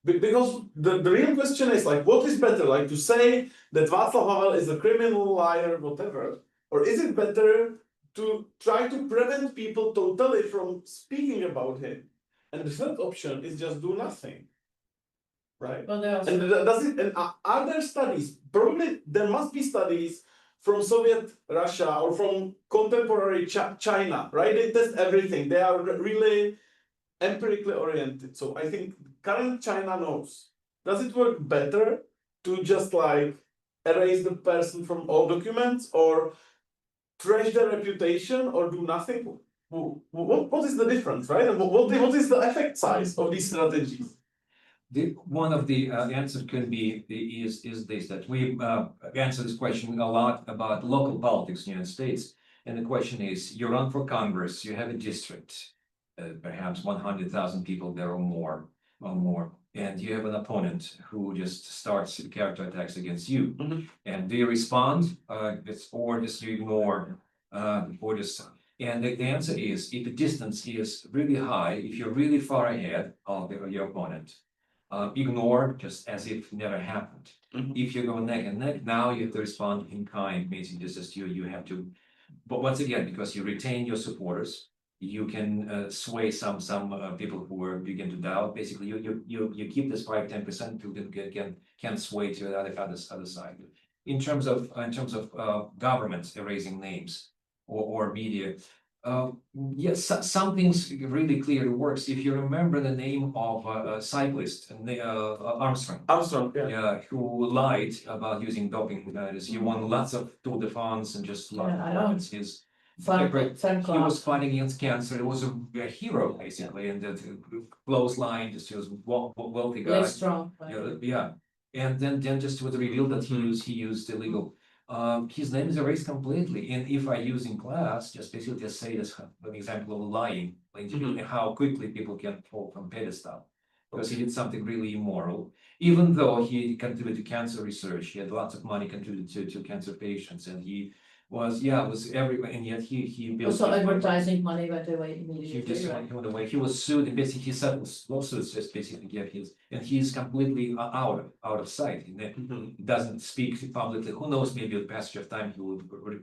Because the real question is like, what is better, like to say that Václav Havel is a criminal, liar, whatever, or is it better to try to prevent people totally from speaking about him? And the third option is just do nothing, right? Well, there are And does it? And are there studies? Probably there must be studies from Soviet Russia or from contemporary China, right? They test everything. They are really empirically oriented. So I think current China knows. Does it work better to just like erase the person from all documents or trash their reputation or do nothing? What is the difference, right? And what is the effect size of these strategies? One of the answers can be is this, that we answer this question a lot about local politics in the United States. And the question is, you run for Congress, you have a district, perhaps 100,000 people there or more, and you have an opponent who just starts character attacks against you. And do you respond, or just you ignore, or just? And the answer is, if the distance is really high, if you're really far ahead of your opponent, ignore just as if never happened. If you go neck and neck, now you have to respond in kind, basically just as you have to. But once again, because you retain your supporters, you can sway some people who are begin to doubt. Basically, you keep this 5-10% who can sway to the other side. In terms of governments erasing names or media. Yes, something's really clearly works. If you remember the name of a cyclist, Armstrong, yeah, who lied about using doping. He won lots of Tour de France and just lost his. He was fighting against cancer. It was a hero basically, and the close line. Just he was wealthy guy. strong. Yeah, and then just was revealed that he used illegal. His name is erased completely. And if I use in class, just basically just say this an example of lying, like how quickly people can fall from pedestal, because he did something really immoral. Even though he contributed to cancer research, he had lots of money contributed to cancer patients, and he was everywhere, and yet he built. Also, advertising money went away He immediately. just went away. He was sued, and basically he settled lawsuits just basically get his, and he's completely out of sight. And then he doesn't speak publicly. Who knows? Maybe with passage of time he will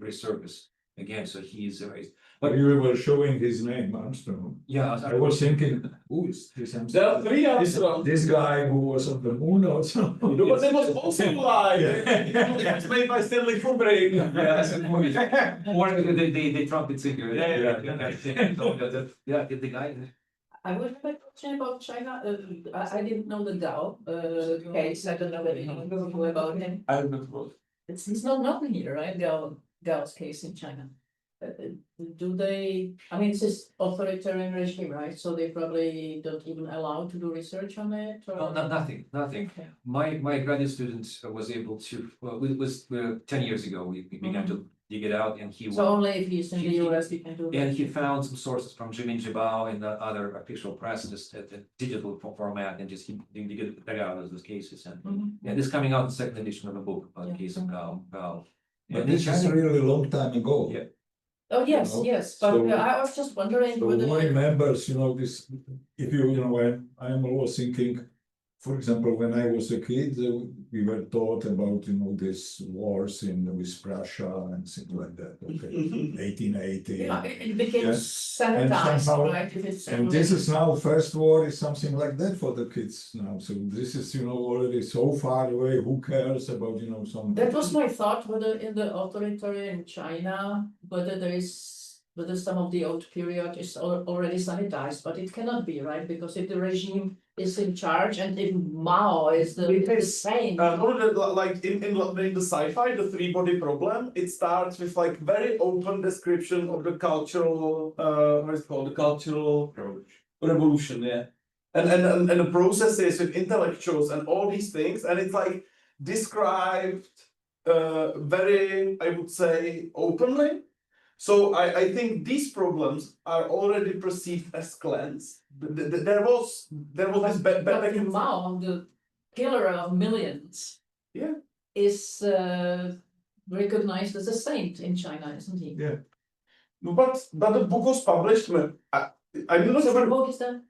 resurface. again, so he's erased. But But you were showing his name, Armstrong. yeah, I was thinking, who is this There are Armstrong? three Armstrongs. This guy who was on the moon or something. No, but there was also like Yeah. it was made by Stanley Kubrick. Yeah, that's a movie. Or the trumpet singer. Yeah. Yeah, the guy. I would have a question about China. I didn't know the Gao case. I don't know anything about him. I don't know. He's not here, right? Gao's case in China. Do they? I mean, it's this authoritarian regime, right? So they probably don't even allow to do research on it. Or? No, nothing. Okay. My graduate student was able to, well, it was 10 years ago, we began to dig it out, and he So only if he's in the US you can do that. and he found some sources from Jimin Jibao and the other official press, just at the digital format, and just he dig it out of those cases. And Mhm. this is coming out in the second edition of a book about the case of Gao. But And this in is China- really a long time ago. Yeah. Oh, yes, You know, yes, but so- I was just wondering So whether. who remembers, this, if I'm always thinking, for example, when I was a kid, we were taught about, this wars with Russia and things like that, okay, 1880. Yeah, it became Yes. sanitized, And somehow- right? If it's And this is now, first war is something like that for the kids now, so this is, already so far away, who cares about, some. That was my thought, whether in the authoritarian China, whether some of the old period is already sanitized, but it cannot be, right? Because if the regime is in charge and if Mao is the same. Like in the sci-fi, the three-body problem, it starts with like very open description of the cultural, what is it called, the cultural revolution, yeah. And the processes with intellectuals and all these things, and it's like described very, I would say, openly. So I think these problems are already perceived as cleansed. There was this But Mao, the killer of millions. Yeah. Is recognized as a saint in China, isn't he? Yeah. But the book was published. I'm not So what sure. book is that?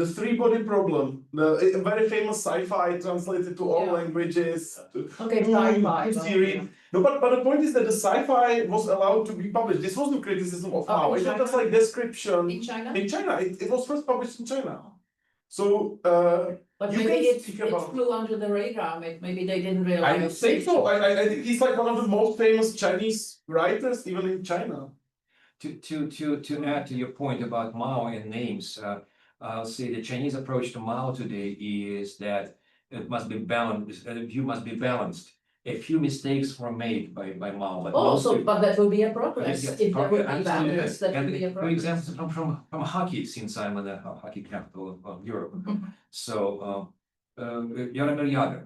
The three-body problem, a very famous sci-fi translated to all Yeah. languages. Okay, sci-fi. You see, read. No, but the point is that the sci-fi was allowed to be published. This wasn't criticism of Oh, Mao. in It was just China? like description In China? in China. It was first published in China. So But you maybe can it speak about- flew under the radar, maybe they didn't I realize. don't think so. I think he's like one of the most famous Chinese writers, even in China. To add to your point about Mao and names, I'll say the Chinese approach to Mao today is that it must be balanced, the view must be balanced. A few mistakes were made by Mao, but Also, mostly- but that would be a progress, Yes, if there would be absolutely. balance, that And would be a for progress. example, from hockey, since I'm in the hockey capital of Europe. So, Jaromir Jagr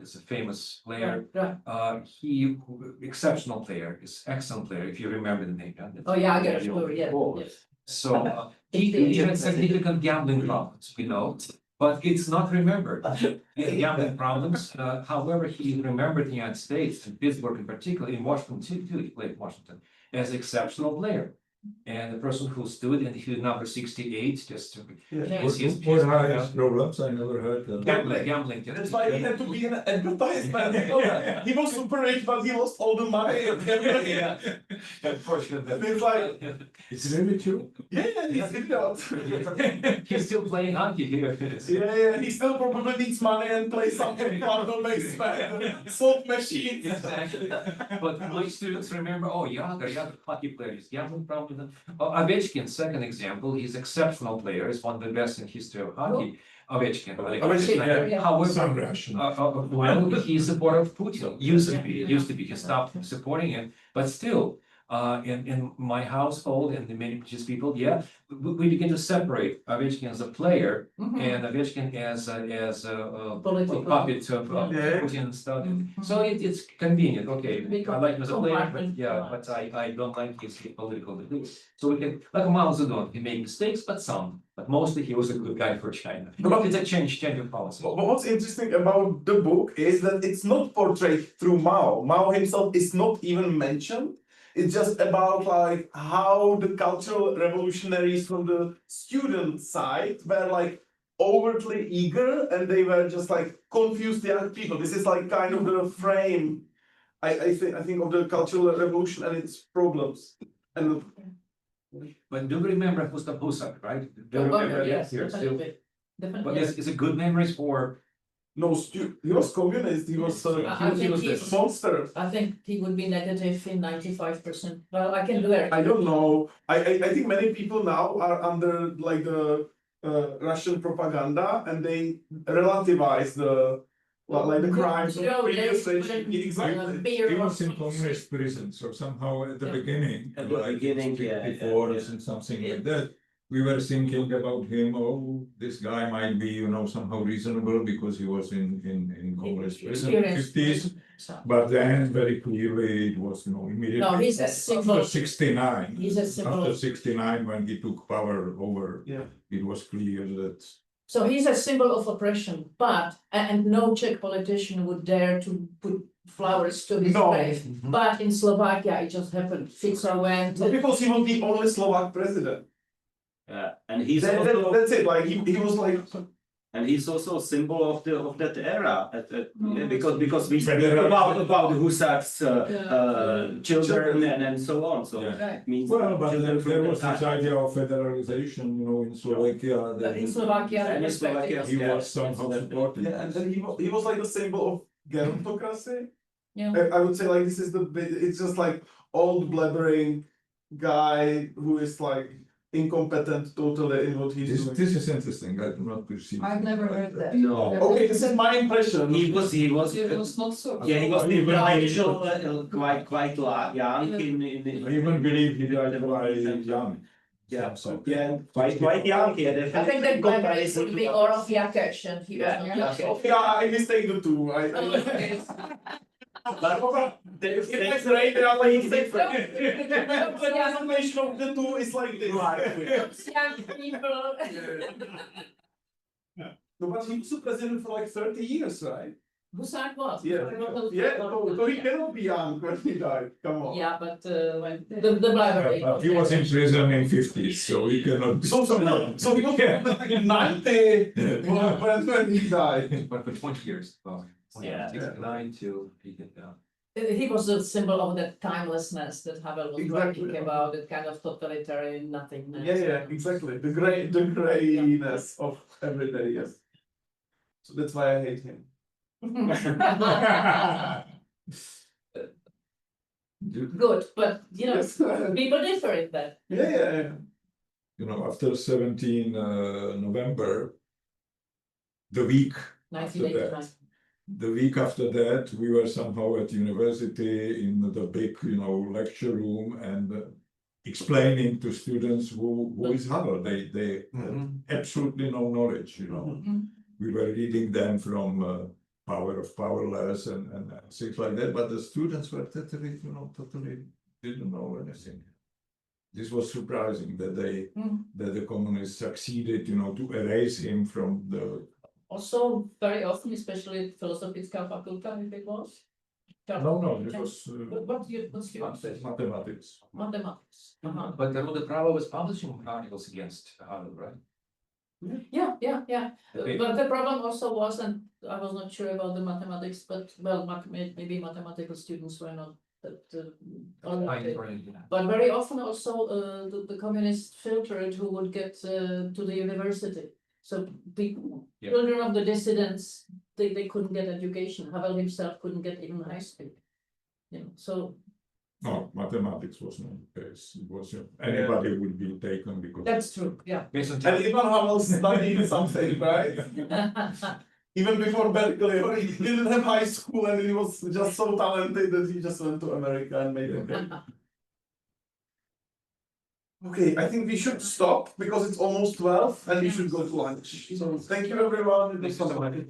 is a famous player. Right. He, exceptional player, is excellent player, if you remember the name. Oh, yeah, I get it, Yeah, sure, yeah, oh. yes. So, he had significant gambling problems, but it's not remembered. He had gambling problems, however, he remembered the United States, and Pittsburgh in particular, in Washington too, he played Washington, as exceptional player. And the person who stood and he was number 68, just to. Yeah. What are his problems? I never heard that. Gambling. That's why he had to be an advertisement. He was super rich, but he lost all the money and everything. Unfortunately. It's like, It's really true. yeah, he's idiot. He's still playing hockey here. Yeah, he still probably needs money and plays something fun on basement, slot machines. Exactly. But my students remember, oh, Jagr, hockey player, he's gambling problem. Ovechkin, second example, he's exceptional player, he's one of the best in history of hockey. Ovechkin. yeah. However, Some Russian. well, he's a supporter of Putin, used to be, he stopped supporting him, but still, in my household and the many Jewish people, yeah, we begin to separate Ovechkin as a player and Ovechkin as a Political. puppet of Yeah. Putin and stuff. So it's convenient, okay, I like him as a player, but yeah, but I don't like his political beliefs. So we can, like Mao Zedong, he made mistakes, but mostly he was a good guy for China. But it's a change of policy. But what's interesting about the book is that it's not portrayed through Mao. Mao himself is not even mentioned. It's just about like how the cultural revolutionaries from the student side were like overtly eager and they were just like confused young people. This is like kind of the frame I think of the cultural revolution and its problems. And But do you remember Gustav Husak, right? Do you Oh, remember? yes, Yes, definitely. But Definitely. is it good memories for? no, he was communist. He was I think a he's- monster. I think he would be negative in 95%. Well, I can do it. I don't know. I think many people now are under like the Russian propaganda, and they relativize the like the crimes of No, previous they- regime. they- Exactly. beer He or was in something. communist prison, so somehow at the Yeah. beginning, At the like beginning, yeah, 54 or yeah. something like that, we were thinking about him, oh, this guy might be, somehow reasonable because he was in communist prison in the Experienced. 50s. So, But then very clearly it was, immediately. No, he's a symbol. After 69. He's a symbol. After 69, when he took power over, Yeah. it was clear that. So he's a symbol of oppression, but, and no Czech politician would dare to put flowers to his No. grave. But in Slovakia, it just happened. Fico went. So because he was the only Slovak president. And he's also, That's it. Like he was like. and he's also a symbol of that era. Because we speak Bandera. about Husak's children and so on. So Yeah. Right. it means Well, but children from there that was this time. idea of federalization, in Slovakia. But that in Slovakia, And they in Slovakia, respected. He Yeah. was somehow supported. Yeah, and then he was like the symbol of gerontocracy. Yeah. I would say like this is it's just like old blabbering guy who is like incompetent totally in what he's doing. This is interesting, I do not perceive. I've never heard that. No. Okay, this is my impression. He was It was not so. yeah, he was Even intellectual, quite young in I even believe he died by young. yeah, So, yeah, quite young. Yeah, I think that Bandera would be more of Yakesh and he was Yeah, not okay. Yakesh. Yeah, I mistake the two. There's It's right there, like you say, No. the transformation of the two is like this. Those young people. No, but he was the president for like 30 years, right? Husak was. Yeah, yeah. So he cannot be young when he died. Come on. Yeah, but the blabbering. But he was in prison in 50s, so he cannot be. So he was like 90 when he died. But for 20 years. Yeah. 69 till he get down. He was a symbol of that timelessness that Havel was Exactly. writing about, that kind of totalitarian nothingness. Yeah, exactly. The grayness of every day, yes. So that's why I hate him. Good, but Yes. people differ in that. Yeah. After 17 November, the week after 1989. that, the week after that, we were somehow at university in the big, lecture room and explaining to students who is Havel. They had absolutely no knowledge, Mhm. We were reading them from Power of Powerless and things like that, but the students were totally, totally didn't know anything. This was surprising that that the communists succeeded, to erase him from the. Also, very often, especially at Filozofická fakulta, if it was. No, it was What's your mathematics. mathematics? Uh-huh. But Rode Prava was publishing articles against Havel, right? Yeah. Okay. But the problem also was, and I was not sure about the mathematics, but well, maybe mathematical students were not that. But very often also the communists filtered who would get to the university. So people, Yeah. children of the dissidents, they couldn't get education. Havel himself couldn't get even high school. So No, mathematics was not the case. It was anybody would be taken because. that's true, yeah. Based on And Ivan Havel studied something, right? Even before Berkeley, or he didn't have high school and he was just so talented that he just went to America and made it. Okay, I think we should stop because it's almost 12 and we should go to lunch. So thank you everyone. It was fun.